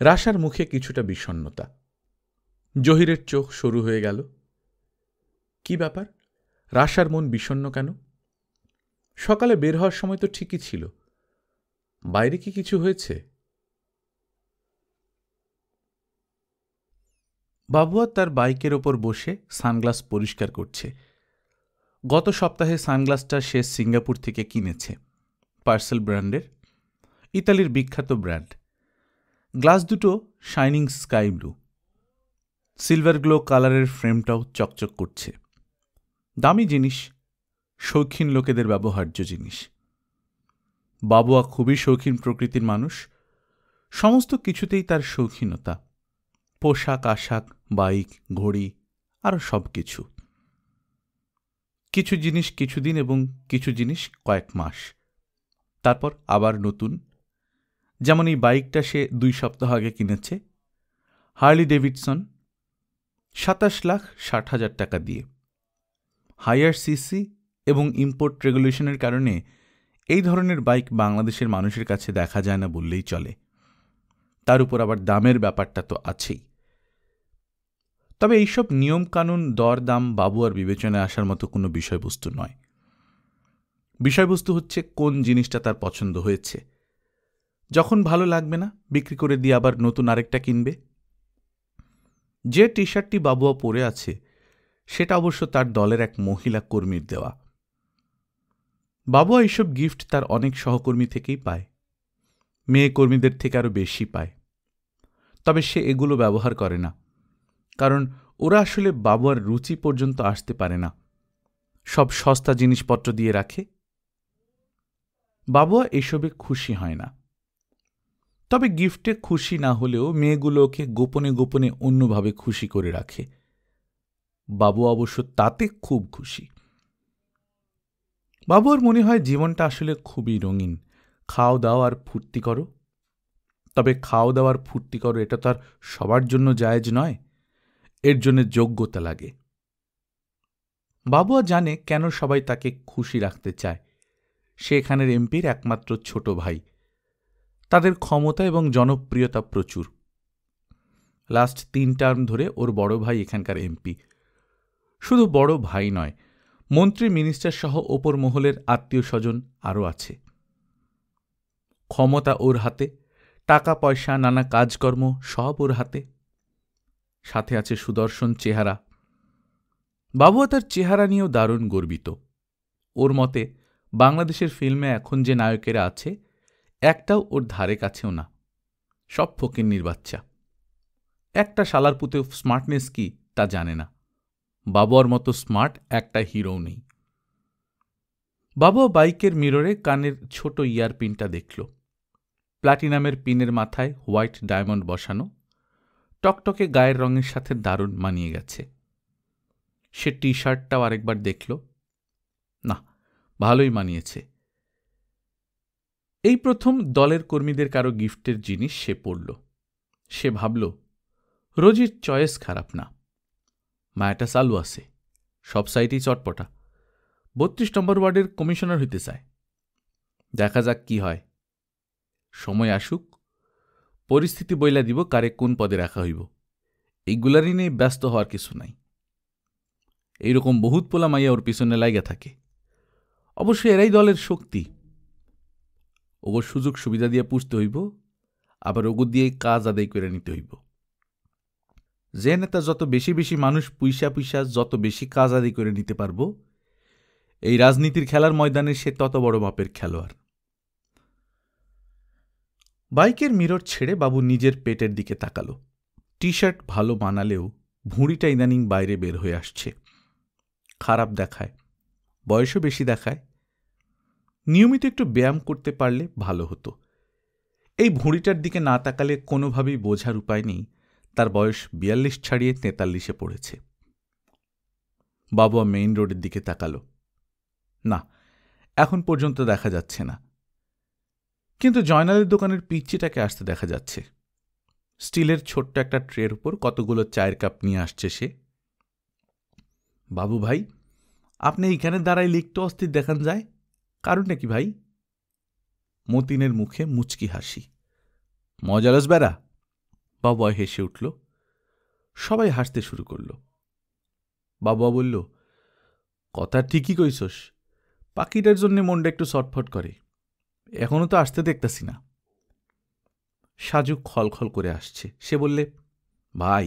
রাশার মুখে কিছুটা বিষণ্ণতা। জহিরের চোখ সরু হয়ে গেল। কি ব্যাপার, রাশার মন বিষণ্ণ কেন? সকালে বের হওয়ার সময় তো ঠিকই ছিল। বাইরে কি কিছু হয়েছে? বাবুয়া তার বাইকের ওপর বসে সানগ্লাস পরিষ্কার করছে। গত সপ্তাহে সানগ্লাসটা সে সিঙ্গাপুর থেকে কিনেছে, পার্সেল ব্র্যান্ডের, ইতালির বিখ্যাত ব্র্যান্ড। গ্লাস দুটো shining sky blue, silver glow কালারের ফ্রেমটাও চকচক করছে। দামি জিনিস, শৌখিন লোকেদের ব্যবহার্য জিনিস। বাবুয়া খুবই শৌখিন প্রকৃতির মানুষ, সমস্ত কিছুতেই তার শৌখিনতা, পোশাক আশাক, বাইক, ঘড়ি, আরও সব কিছু। কিছু জিনিস কিছুদিন এবং কিছু জিনিস কয়েক মাস, তারপর আবার নতুন। যেমন এই বাইকটা সে 2 সপ্তাহ আগে কিনেছে, হার্লি ডেভিডসন, 27,60,000 টাকা দিয়ে। হায়ার সিসি এবং ইম্পোর্ট রেগুলেশনের কারণে এই ধরনের বাইক বাংলাদেশের মানুষের কাছে দেখা যায় না বললেই চলে। তার উপর আবার দামের ব্যাপারটা তো আছেই। তবে এইসব নিয়মকানুন, দরদাম বাবুয়ার বিবেচনায় আসার মতো কোনো বিষয়বস্তু নয়। বিষয়বস্তু হচ্ছে কোন জিনিসটা তার পছন্দ হয়েছে। যখন ভালো লাগবে না, বিক্রি করে দিয়ে আবার নতুন আরেকটা কিনবে। যে টি শার্টটি বাবুয়া পরে আছে সেটা অবশ্য তার দলের এক মহিলা কর্মীর দেওয়া। বাবুয়া এইসব গিফট তার অনেক সহকর্মী থেকেই পায়, মেয়ে কর্মীদের থেকে আরও বেশি পায়। তবে সে এগুলো ব্যবহার করে না, কারণ ওরা আসলে বাবুয়ার রুচি পর্যন্ত আসতে পারে না। সব সস্তা জিনিসপত্র দিয়ে রাখে। বাবুয়া এসবে খুশি হয় না। তবে গিফটে খুশি না হলেও মেয়েগুলো ওকে গোপনে গোপনে অন্যভাবে খুশি করে রাখে। বাবুয়া অবশ্য তাতে খুব খুশি। বাবুয়ার মনে হয় জীবনটা আসলে খুবই রঙিন। খাও দাও আর ফুর্তি করো। তবে খাও দাও আর ফুর্তি করো এটা তো আর সবার জন্য জায়েজ নয়, এর জন্য যোগ্যতা লাগে। বাবুয়া জানে কেন সবাই তাকে খুশি রাখতে চায়। সে এখানের এমপির একমাত্র ছোট ভাই। তাদের ক্ষমতা এবং জনপ্রিয়তা প্রচুর। লাস্ট 3 টার্ম ধরে ওর বড় ভাই এখানকার এমপি। শুধু বড় ভাই নয়, মন্ত্রী, মিনিস্টার সহ ওপর মহলের আত্মীয় স্বজন আরও আছে। ক্ষমতা ওর হাতে, টাকা পয়সা, নানা কাজকর্ম সব ওর হাতে। সাথে আছে সুদর্শন চেহারা। বাবুয়া তার চেহারা নিয়েও দারুণ গর্বিত। ওর মতে বাংলাদেশের ফিল্মে এখন যে নায়কেরা আছে একটাও ওর ধারে কাছেও না, সব ফকিন্নির বাচ্চা। একটা শালার পুতেও স্মার্টনেস কি তা জানে না। বাবুয়ার মতো স্মার্ট একটা হিরোও নেই। বাবুয়া বাইকের মিররে কানের ছোট ইয়ারপিনটা দেখল। প্লাটিনামের পিনের মাথায় হোয়াইট ডায়মন্ড বসানো, টকটকে গায়ের রঙের সাথে দারুণ মানিয়ে গেছে। সে টি শার্টটাও আরেকবার দেখল। না, ভালোই মানিয়েছে। এই প্রথম দলের কর্মীদের কারো গিফটের জিনিস সে পড়ল। সে ভাবল, রোজির চয়েস খারাপ না। মায়াটা চালু আছে, সব সাইটেই চটপটা। 32 নম্বর ওয়ার্ডের কমিশনার হইতে চায়। দেখা যাক কি হয়। সময় আসুক, পরিস্থিতি বইলা দিব কারে কোন পদে রাখা হইব। এইগুলারই নিয়ে ব্যস্ত হওয়ার কিছু নাই। এইরকম বহুত পোলা মাইয়া ওর পিছনে লাইগা থাকে। অবশ্য এরাই দলের শক্তি। ওগোর সুযোগ সুবিধা দিয়ে পুষতে হইব, আবার ওগো দিয়ে কাজ আদায় করে নিতে হইব। যে নেতা যত বেশি বেশি মানুষ পুইসা পুইসা যত বেশি কাজ আদায় করে নিতে পারব, এই রাজনীতির খেলার ময়দানে সে তত বড় মাপের খেলোয়াড়। বাইকের মিরর ছেড়ে বাবু নিজের পেটের দিকে তাকালো। টি শার্ট ভালো মানালেও ভুঁড়িটা ইদানিং বাইরে বের হয়ে আসছে। খারাপ দেখায়, বয়সও বেশি দেখায়। নিয়মিত একটু ব্যায়াম করতে পারলে ভালো হতো। এই ভুঁড়িটার দিকে না তাকালে কোনোভাবেই বোঝার উপায় নেই তার বয়স 42 ছাড়িয়ে 43-এ পড়েছে। বাবুয়া মেইন রোডের দিকে তাকালো। না, এখন পর্যন্ত দেখা যাচ্ছে না। কিন্তু জয়নালের দোকানের পিচ্চিটাকে আসতে দেখা যাচ্ছে। স্টিলের ছোট্ট একটা ট্রের উপর কতগুলো চায়ের কাপ নিয়ে আসছে সে। বাবু ভাই, আপনি এইখানে দাঁড়াই লিখতে অস্থির দেখান যায়, কারণটা কি ভাই? মতিনের মুখে মুচকি হাসি। মজারস বেড়া। বাবুয়া হেসে উঠল। সবাই হাসতে শুরু করল। বাবুয়া বলল, কথা ঠিকই কইছস, পাখিটার জন্য মনটা একটু ছটফট করে। এখনো তো আসতে দেখতেছি না। সাজু খলখল করে আসছে। সে বললে, ভাই,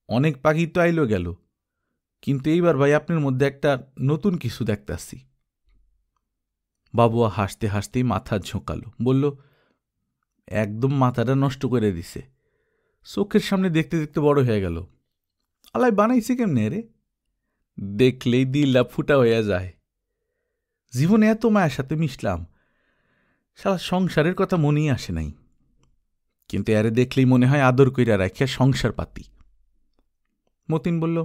অনেক পাখি তো আইলো গেল, কিন্তু এইবার ভাই আপনার মধ্যে একটা নতুন কিছু দেখতাছি। বাবুয়া হাসতে হাসতেই মাথা ঝোঁকালো, বলল, একদম মাথাটা নষ্ট করে দিছে, চোখের সামনে দেখতে দেখতে বড় হয়ে গেল। আলাই বানাইছে কেমনে রে? দেখলেই দিল্লা ফুটা হইয়া যায়। জীবনে এত মায়ের সাথে মিশলাম, সারা সংসারের কথা মনেই আসে নাই, কিন্তু এরে দেখলেই মনে হয় আদর কইরা রাখিয়া সংসার পাতি। মতিন বলল,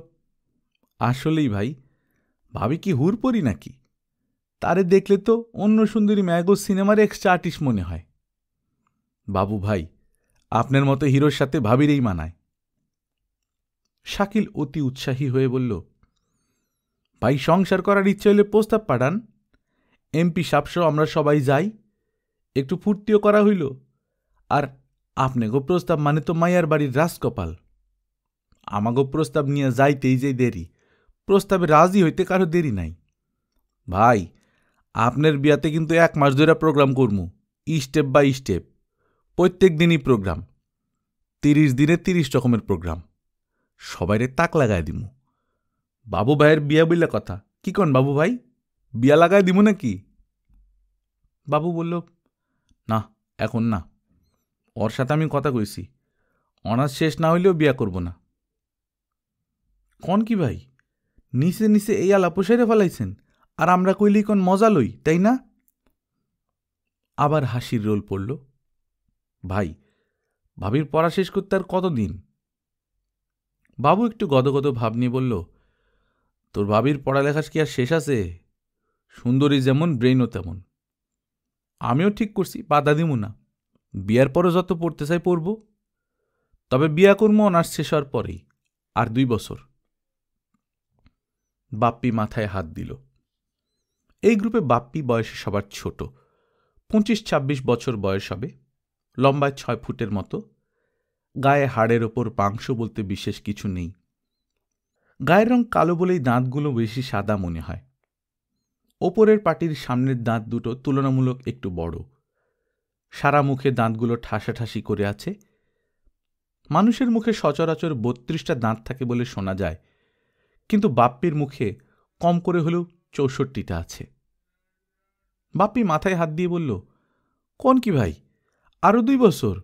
আসলেই ভাই, ভাবি কি হুর পড়ি নাকি? তারে দেখলে তো অন্য সুন্দরী ম্যাগো সিনেমার এক্সট্রা আর্টিস্ট মনে হয়। বাবু ভাই, আপনার মতো হিরোর সাথে ভাবিরেই মানায়। শাকিল অতি উৎসাহী হয়ে বলল, ভাই সংসার করার ইচ্ছে হইলে প্রস্তাব পাঠান, এমপি সাহেবসহ আমরা সবাই যাই, একটু ফুর্তিও করা হইল। আর আপনাগো প্রস্তাব মানে তো মাইয়ার বাড়ির রাজকপাল। আমাগো প্রস্তাব নিয়ে যাইতেই যে দেরি, প্রস্তাবে রাজি হইতে কারো দেরি নাই। ভাই, আপনার বিয়াতে কিন্তু 1 মাস ধরে প্রোগ্রাম করমু, স্টেপ বাই স্টেপ, প্রত্যেক দিনই প্রোগ্রাম, 30 দিনে 30 রকমের প্রোগ্রাম, সবাইরে তাক লাগায় দিমু। বাবু ভাইয়ের বিয়া বললে কথা, কি কন বাবু ভাই, বিয়া লাগায় দিমু নাকি? বাবু বলল, না, এখন না, ওর সাথে আমি কথা কইছি, অনার্স শেষ না হইলেও বিয়া করব না। কন কি ভাই, নিচে নিচে এই আলাপ সেরে ফেলাইছেন, আর আমরা কইলেই কোন মজা লই, তাই না? আবার হাসির রোল পড়ল। ভাই, ভাবির পড়া শেষ করতে আর কতদিন? বাবু একটু গদগদ ভাব নিয়ে বলল, তোর ভাবির পড়ালেখা কি আর শেষ আছে? সুন্দরী যেমন ব্রেইনও তেমন। আমিও ঠিক করছি, বাধা দিমু না, বিয়ার পরও যত পড়তে চাই পড়ব, তবে বিয়া করবো অনার্স শেষ হওয়ার পরেই, আর 2 বছর। বাপ্পি মাথায় হাত দিল। এই গ্রুপে বাপ্পি বয়সে সবার ছোট, 25-26 বছর বয়স হবে, লম্বায় 6 ফুটের মতো, গায়ে হাড়ের ওপর মাংস বলতে বিশেষ কিছু নেই। গায়ের রং কালো বলেই দাঁতগুলো বেশি সাদা মনে হয়। ওপরের পাটির সামনের দাঁত দুটো তুলনামূলক একটু বড়, সারা মুখে দাঁতগুলো ঠাসাঠাসি করে আছে। মানুষের মুখে সচরাচর 32টা দাঁত থাকে বলে শোনা যায়, কিন্তু বাপ্পির মুখে কম করে হলেও 64টা আছে। বাপ্পি মাথায় হাত দিয়ে বলল, কোন কি ভাই, আরো 2 বছর?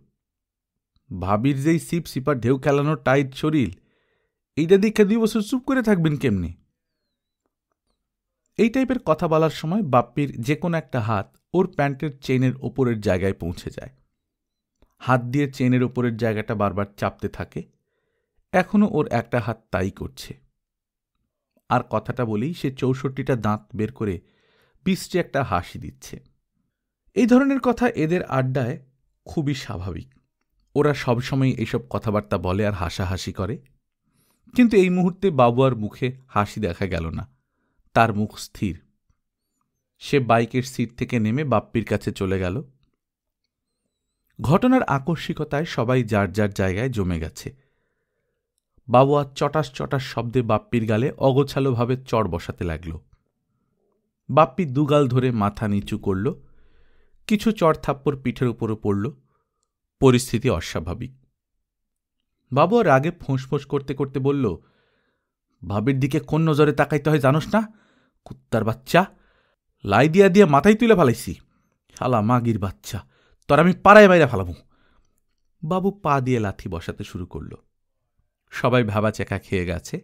ভাবির যেই সিপ সিপার ঢেউ খেলানোর টাইট শরীর, এইটা দেখে 2 বছর চুপ করে থাকবেন কেমনে? এই টাইপের কথা বলার সময় বাপ্পির যে কোনো একটা হাত ওর প্যান্টের চেনের ওপরের জায়গায় পৌঁছে যায়। হাত দিয়ে চেনের ওপরের জায়গাটা বারবার চাপতে থাকে। এখনো ওর একটা হাত তাই করছে। আর কথাটা বলেই সে 64টা দাঁত বের করে বিশ্রী একটা হাসি দিচ্ছে। এই ধরনের কথা এদের আড্ডায় খুবই স্বাভাবিক। ওরা সবসময় এইসব কথাবার্তা বলে আর হাসাহাসি করে। কিন্তু এই মুহূর্তে বাবুয়ার মুখে হাসি দেখা গেল না, তার মুখ স্থির। সে বাইকের সিট থেকে নেমে বাপ্পির কাছে চলে গেল। ঘটনার আকস্মিকতায় সবাই যার যার জায়গায় জমে গেছে। বাবুয়া চটাস চটাস শব্দে বাপ্পির গালে অগোছালোভাবে চড় বসাতে লাগল। বাপ্পি দুগাল ধরে মাথা নিচু করল, কিছু চড় থাপ্পড় পিঠের উপরও পড়ল। পরিস্থিতি অস্বাভাবিক। বাবুয়া রাগে ফোঁস করতে করতে বলল, ভাবির দিকে কোন নজরে তাকাইতে হয় জানোস না? কুত্তার বাচ্চা, লাই দিয়া দিয়া মাথায় তুলে ফেলাইছি, শালা মাগির বাচ্চা, তোর আমি পাড়ায় বাইরে ফেলাবো। বাবু পা দিয়ে লাথি বসাতে শুরু করল। সবাই ভাবা চেকা খেয়ে গেছে।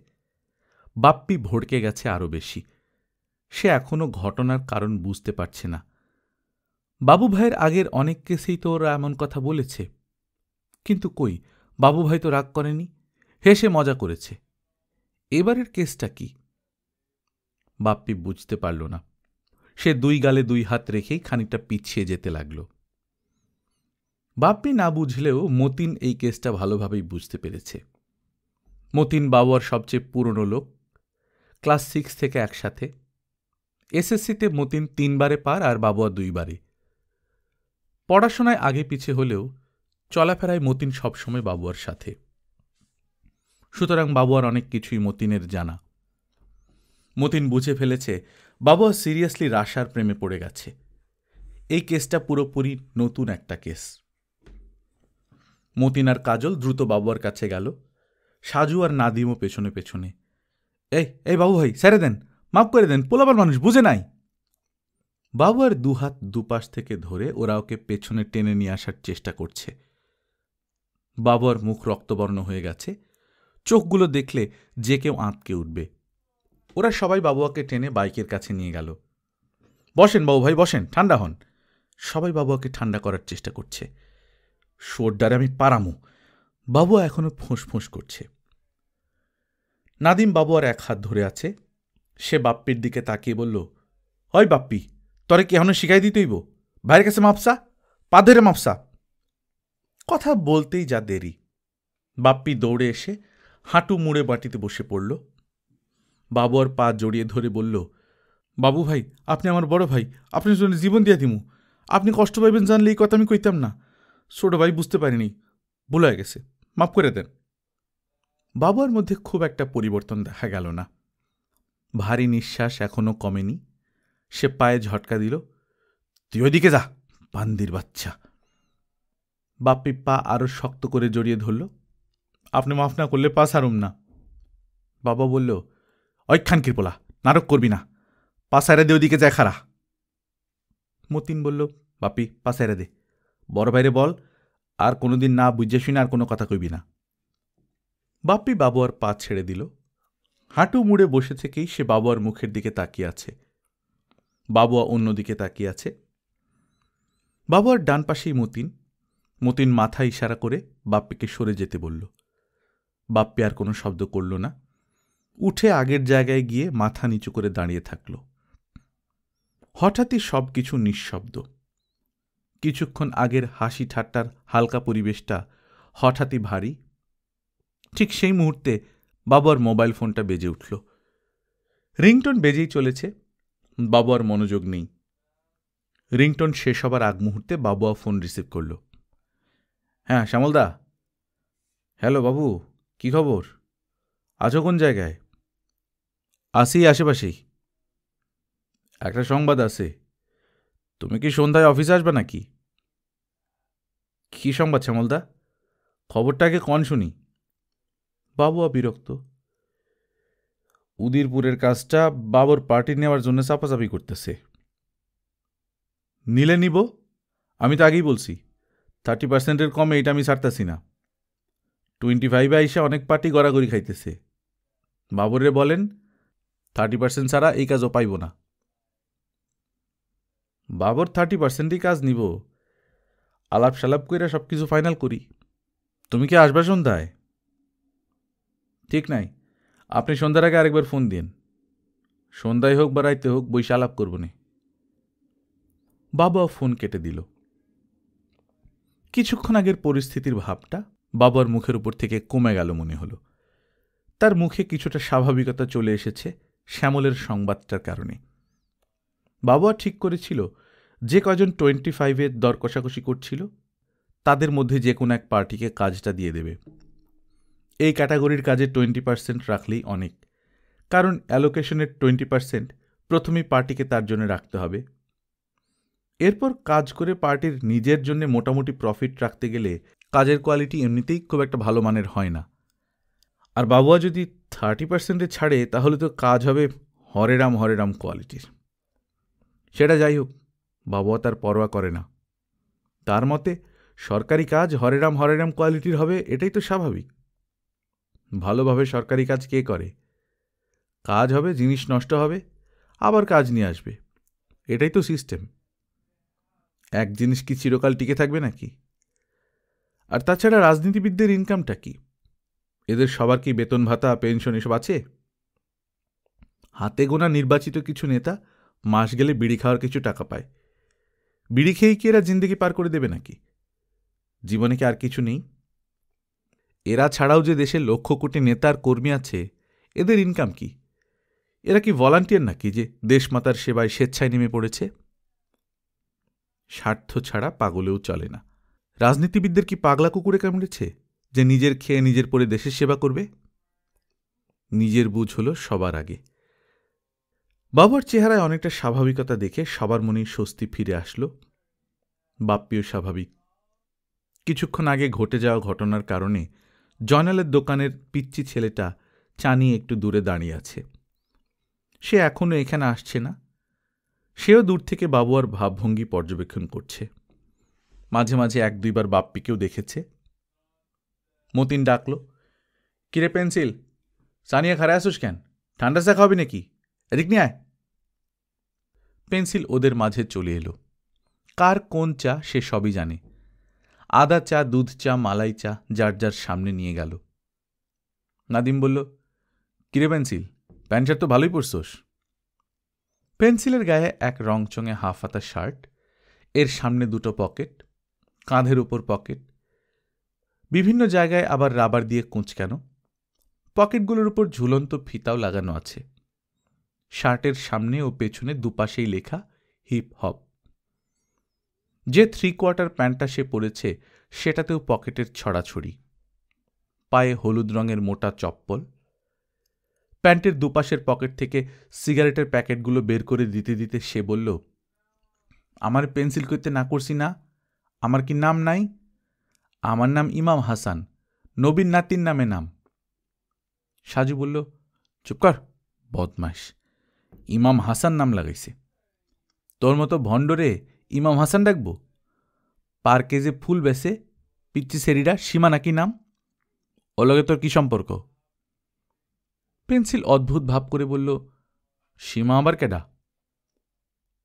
বাপ্পি ভড়কে গেছে আরো বেশি। সে এখনো ঘটনার কারণ বুঝতে পারছে না। বাবু ভাইয়ের আগের অনেক কেসেই তো ওরা এমন কথা বলেছে, কিন্তু কই, বাবু ভাই তো রাগ করেনি, হেসে মজা করেছে। এবারের কেসটা কি? বাপ্পি বুঝতে পারল না। সে 2 গালে 2 হাত রেখেই খানিকটা পিছিয়ে যেতে লাগল। বাপ্পি না বুঝলেও মতিন এই কেসটা ভালোভাবেই বুঝতে পেরেছে। মতিন বাবুয়ার সবচেয়ে পুরনো লোক, ক্লাস 6 থেকে একসাথে। এসএসসিতে মতিন 3 বারে পার আর বাবুয়া 2 বারে। পড়াশোনায় আগে পিছে হলেও চলাফেরায় মতিন সবসময় বাবুয়ার সাথে। সুতরাং বাবুয়ার অনেক কিছুই মতিনের জানা। মতিন বুঝে ফেলেছে বাবুয়া সিরিয়াসলি রাশার প্রেমে পড়ে গেছে। এই কেসটা পুরোপুরি নতুন একটা কেস। মতিন আর কাজল দ্রুত বাবুয়ার কাছে গেল। সাজু আর নাদিমও পেছনে পেছনে। এই এই বাবু ভাই, ছেড়ে দেন, মাফ করে দেন, পোলাবার মানুষ বুঝে নাই। বাবু আর দুহাত দুপাশ থেকে ধরে ওরা ওকে পেছনে টেনে নিয়ে আসার চেষ্টা করছে। বাবু আর মুখ রক্তবর্ণ হয়ে গেছে, চোখগুলো দেখলে যে কেউ আঁতকে উঠবে। ওরা সবাই বাবুয়াকে টেনে বাইকের কাছে নিয়ে গেল। বসেন বাবু ভাই, বসেন, ঠান্ডা হন। সবাই বাবুয়াকে ঠান্ডা করার চেষ্টা করছে। সোড্ডারে আমি পারামু। বাবুয়া এখনো ফোঁস ফোঁস করছে। নাদিম বাবুয়ার এক হাত ধরে আছে। সে বাপ্পির দিকে তাকিয়ে বলল, হয় বাপ্পি, তরে কি এখনো শিখাই দিতেইব? ভাইয়ের কাছে মাপসা, পা ধরে মাপসা। কথা বলতেই যা দেরি। বাপ্পি দৌড়ে এসে হাঁটু মুড়ে বাটিতে বসে পড়ল। বাবুয়ার পা জড়িয়ে ধরে বলল, বাবু ভাই, আপনি আমার বড় ভাই, আপনার জন্য জীবন দিয়া দিমু। আপনি কষ্ট পাইবেন জানলে এই কথা আমি কইতাম না। ছোট ভাই বুঝতে পারিনি, ভুল হয়ে গেছে, মাফ করে দেন। বাবুয়ার মধ্যে খুব একটা পরিবর্তন দেখা গেল না। ভারী নিঃশ্বাস এখনো কমেনি। সে পায়ে ঝটকা দিল, তুই ওইদিকে যা, বান্দির বাচ্চা। বাপ্পি পা আরো শক্ত করে জড়িয়ে ধরল। আপনি মাফ না করলে পা সারুম না। বাবা বলল, ওই খানকির পোলা, নাটক করবি না, পা সাইরা দে, ওদিকে যায় খারা। মতিন বলল, বাপি পা সাইরা দে, বড় বাইরে বল, আর কোনোদিন না বুঝে শুনে আর কোনো কথা কইবি না। বাপ্পি বাবুয়ার পা ছেড়ে দিল। হাঁটু মুড়ে বসে থেকেই সে বাবুয়ার মুখের দিকে তাকিয়ে আছে। বাবুয়া অন্যদিকে তাকিয়ে আছে। বাবুয়ার ডান পাশেই মতিন। মতিন মাথা ইশারা করে বাপ্পিকে সরে যেতে বলল। বাপ্পি আর কোনো শব্দ করল না। উঠে আগের জায়গায় গিয়ে মাথা নিচু করে দাঁড়িয়ে থাকল। হঠাৎই সব কিছু নিঃশব্দ। কিছুক্ষণ আগের হাসি ঠাট্টার হালকা পরিবেশটা হঠাৎই ভারী। ঠিক সেই মুহূর্তে বাবুয়ার মোবাইল ফোনটা বেজে উঠল। রিংটোন বেজেই চলেছে। বাবুয়ার মনোযোগ নেই। রিংটোন শেষ হবার আগ মুহূর্তে বাবুয়া ফোন রিসিভ করল। হ্যাঁ শ্যামলদা। হ্যালো বাবু, কি খবর? আছো কোন জায়গায়? আসি আশেপাশেই। একটা সংবাদ আছে। তুমি কি সন্ধ্যায় অফিসে আসবে নাকি? কি সংবাদ শ্যামলদা? খবরটাকে কন শুনি। বাবুয়া বিরক্ত। উদিরপুরের কাজটা বাবুর পার্টি নেওয়ার জন্য চাপাচাপি করতেছে। নিলে নিব, আমি তো আগেই বলছি 30% কমে এটা আমি ছাড়তেছি না। 25 আইসা অনেক পার্টি গড়াগড়ি খাইতেছে। বাবুরে বলেন 30% ছাড়া এই কাজও পাইব না। বাবর 30%ই কাজ নিব। আলাপ সালাপ কইরা সব কিছু ফাইনাল করি। তুমি কি আসবে সন্ধ্যায়? ঠিক নাই, আপনি সন্ধ্যার আগে আরেকবার ফোন দিন। সন্ধ্যায় হোক বা রাইতে হোক, বইসা আলাপ করব নে। বাবা ফোন কেটে দিল। কিছুক্ষণ আগের পরিস্থিতির ভাবটা বাবার মুখের উপর থেকে কমে গেল মনে হলো। তার মুখে কিছুটা স্বাভাবিকতা চলে এসেছে শ্যামলের সংবাদটার কারণে। বাবা ঠিক করেছিল যে কজন 25-এর দর কষাকষি করছিল তাদের মধ্যে যে কোনো এক পার্টিকে কাজটা দিয়ে দেবে। এই ক্যাটাগরির কাজে 20% রাখলেই অনেক, কারণ অ্যালোকেশনের 20% প্রথমেই পার্টিকে তার জন্য রাখতে হবে। এরপর কাজ করে পার্টির নিজের জন্য মোটামুটি প্রফিট রাখতে গেলে কাজের কোয়ালিটি এমনিতেই খুব একটা ভালো মানের হয় না। আর বাবুয়া যদি 30% ছাড়ে তাহলে তো কাজ হবে হরেরাম হরেরাম কোয়ালিটির। সেটা যাই হোক, বাবুয়া তার পরোয়া করে না। তার মতে সরকারি কাজ হরেরাম হরেরাম কোয়ালিটির হবে, এটাই তো স্বাভাবিক। ভালোভাবে সরকারি কাজ কে করে? কাজ হবে, জিনিস নষ্ট হবে, আবার কাজ নিয়ে আসবে, এটাই তো সিস্টেম। এক জিনিস কি চিরকাল টিকে থাকবে নাকি? আর তাছাড়া রাজনীতিবিদদের ইনকামটা কি? এদের সবার কি বেতন ভাতা, পেনশন এসব আছে? হাতে গোনা নির্বাচিত কিছু নেতা মাস গেলে বিড়ি খাওয়ার কিছু টাকা পায়। বিড়ি খেয়েই কি এরা জিন্দেগি পার করে দেবে নাকি? জীবনে কি আর কিছু নেই? এরা ছাড়াও যে দেশে লক্ষ কোটি নেতার কর্মী আছে, এদের ইনকাম কি? এরা কি ভলান্টিয়ার নাকি যে দেশমাতার সেবায় স্বেচ্ছায় নেমে পড়েছে? স্বার্থ ছাড়া পাগলেও চলে না। রাজনীতিবিদদের কি পাগলা কুকুরে কামড়েছে যে নিজের খেয়ে নিজের পরে দেশের সেবা করবে? নিজের বুঝ হলো সবার আগে। বাবার চেহারায় অনেকটা স্বাভাবিকতা দেখে সবার মনেই স্বস্তি ফিরে আসলো। বাপ্পিও স্বাভাবিক। কিছুক্ষণ আগে ঘটে যাওয়া ঘটনার কারণে জয়নালের দোকানের পিচ্চি ছেলেটা চা নিয়ে একটু দূরে দাঁড়িয়ে আছে। সে এখনও এখানে আসছে না। সেও দূর থেকে বাবু আর ভাবভঙ্গি পর্যবেক্ষণ করছে। মাঝে মাঝে 1-2 বার বাপ্পিকেও দেখেছে। মতিন ডাকল, কিরে পেন্সিল, চা নিয়ে খাড়া আসুস কেন? ঠান্ডা চা খাওয়াবি নাকি? এদিক নিয়ে আয়। পেন্সিল ওদের মাঝে চলে এলো। কার কোন চা সে সবই জানে। আদা চা, দুধ চা, মালাই চা যার যার সামনে নিয়ে গেল। নাদিম বলল, কিরে পেন্সিল, প্যান্ট শার্ট তো ভালোই পরছোস। পেন্সিলের গায়ে এক রংচঙে হাফ হাতা শার্ট, এর সামনে 2টো পকেট, কাঁধের উপর পকেট, বিভিন্ন জায়গায় আবার রাবার দিয়ে কুঁচকানো। পকেটগুলোর উপর ঝুলন্ত ফিতাও লাগানো আছে। শার্টের সামনে ও পেছনে দুপাশেই লেখা হিপ হপ। যে 3/4 প্যান্টটা সে পরেছে সেটাতেও পকেটের ছড়াছড়ি। পায়ে হলুদ রঙের মোটা চপ্পল। প্যান্টের দুপাশের পকেট থেকে সিগারেটের প্যাকেটগুলো বের করে দিতে দিতে সে বলল, আমার পেন্সিল করতে না করছি না? আমার কি নাম নাই? আমার নাম ইমাম হাসান, নবীন নাতির নামে নাম। সাজু বলল, চুপ কর বদমাস, ইমাম হাসান নাম লাগাইছে। তোর মতো ভণ্ডরে ইমাম হাসান ডাকব? পার্কে যে ফুল বেসে পিচ্চি সেরিডা, সীমা নাকি নাম? ও লগে তোর কি সম্পর্ক? পেন্সিল অদ্ভুত ভাব করে বলল, সীমা আবার কেডা?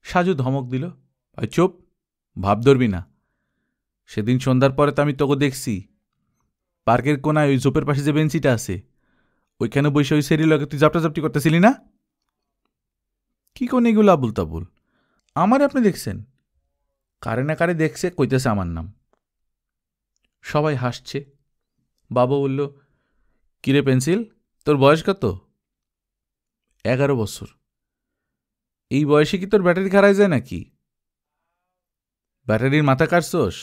সাজু ধমক দিল, ওই চুপ, ভাব ধরবি না। সেদিন সন্ধ্যার পরে তো আমি তোকে দেখছি পার্কের কোনায় ওই জোপের পাশে যে বেঞ্চিটা আছে ওইখানে বসে ওই সেরির লগে তুই জাপটাজাপটি করতেছিলি না? কি কোন এগুলো আবুল তাবুল? আমার আপনি দেখছেন? কারে না কারে দেখছে, কইতেছে আমার নাম। সবাই হাসছে। বাবা বলল, কিরে পেন্সিল, তোর বয়স কত? 11 বছর। এই বয়সে কি তোর ব্যাটারি খারাই যায় নাকি? ব্যাটারির মাথা কাটছোস?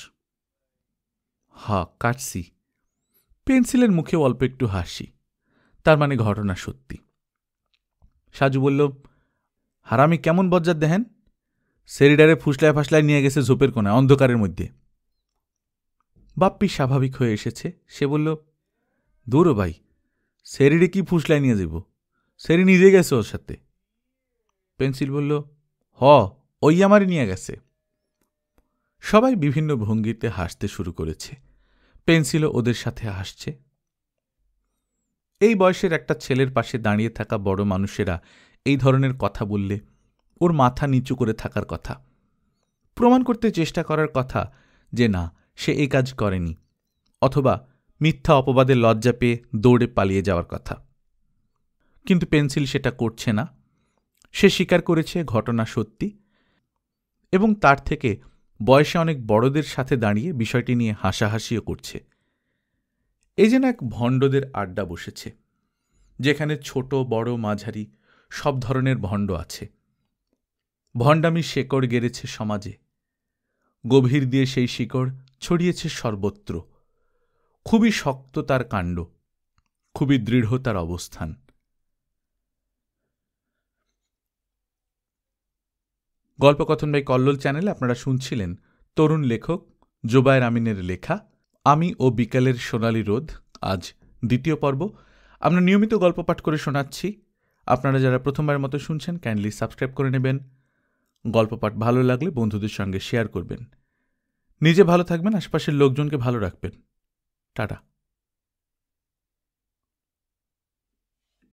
হা, কাটছি। পেন্সিলের মুখে অল্প একটু হাসি, তার মানে ঘটনা সত্যি। সাজু বলল, হারামি কেমন বজ্জাত দেখেন, সেরিডারে ফুসলায় ফাসলায় নিয়ে গেছে ঝোপের কোনায় অন্ধকারের মধ্যে। বাপ্পি স্বাভাবিক হয়ে এসেছে। সে বলল, দূরও ভাই, সেরিডে কি ফুসলায় নিয়ে যাব? সেরি নিজে গেছে ওর সাথে। পেন্সিল বলল, হ, ওই আমারই নিয়ে গেছে। সবাই বিভিন্ন ভঙ্গিতে হাসতে শুরু করেছে। পেন্সিলও ওদের সাথে হাসছে। এই বয়সের একটা ছেলের পাশে দাঁড়িয়ে থাকা বড় মানুষেরা এই ধরনের কথা বললে ওর মাথা নিচু করে থাকার কথা, প্রমাণ করতে চেষ্টা করার কথা যে না, সে এই কাজ করেনি, অথবা মিথ্যা অপবাদে লজ্জা পেয়ে দৌড়ে পালিয়ে যাওয়ার কথা। কিন্তু পেন্সিল সেটা করছে না। সে স্বীকার করেছে ঘটনা সত্যি, এবং তার থেকে বয়সে অনেক বড়দের সাথে দাঁড়িয়ে বিষয়টি নিয়ে হাসাহাসিও করছে। এই যেন এক ভণ্ডদের আড্ডা বসেছে, যেখানে ছোট বড় মাঝারি সব ধরনের ভণ্ড আছে। ভণ্ডামি শেকড় গেড়েছে সমাজে, গভীর দিয়ে সেই শিকড় ছড়িয়েছে সর্বত্র। খুবই শক্ত তার কাণ্ড, খুবই দৃঢ় তার অবস্থান। গল্পকথন বাই কল্লোল চ্যানেলে আপনারা শুনছিলেন তরুণ লেখক জোবায়ের আমিনের লেখা আমি ও বিকালের সোনালি রোদ। আজ 2য় পর্ব। আমরা নিয়মিত গল্প পাঠ করে শোনাচ্ছি। আপনারা যারা প্রথমবার মতো শুনছেন, কাইন্ডলি সাবস্ক্রাইব করে নেবেন। গল্প পাঠ ভালো লাগলে বন্ধুদের সঙ্গে শেয়ার করবেন। নিজে ভালো থাকবেন, আশপাশের লোকজনকে ভালো রাখবেন। টাটা।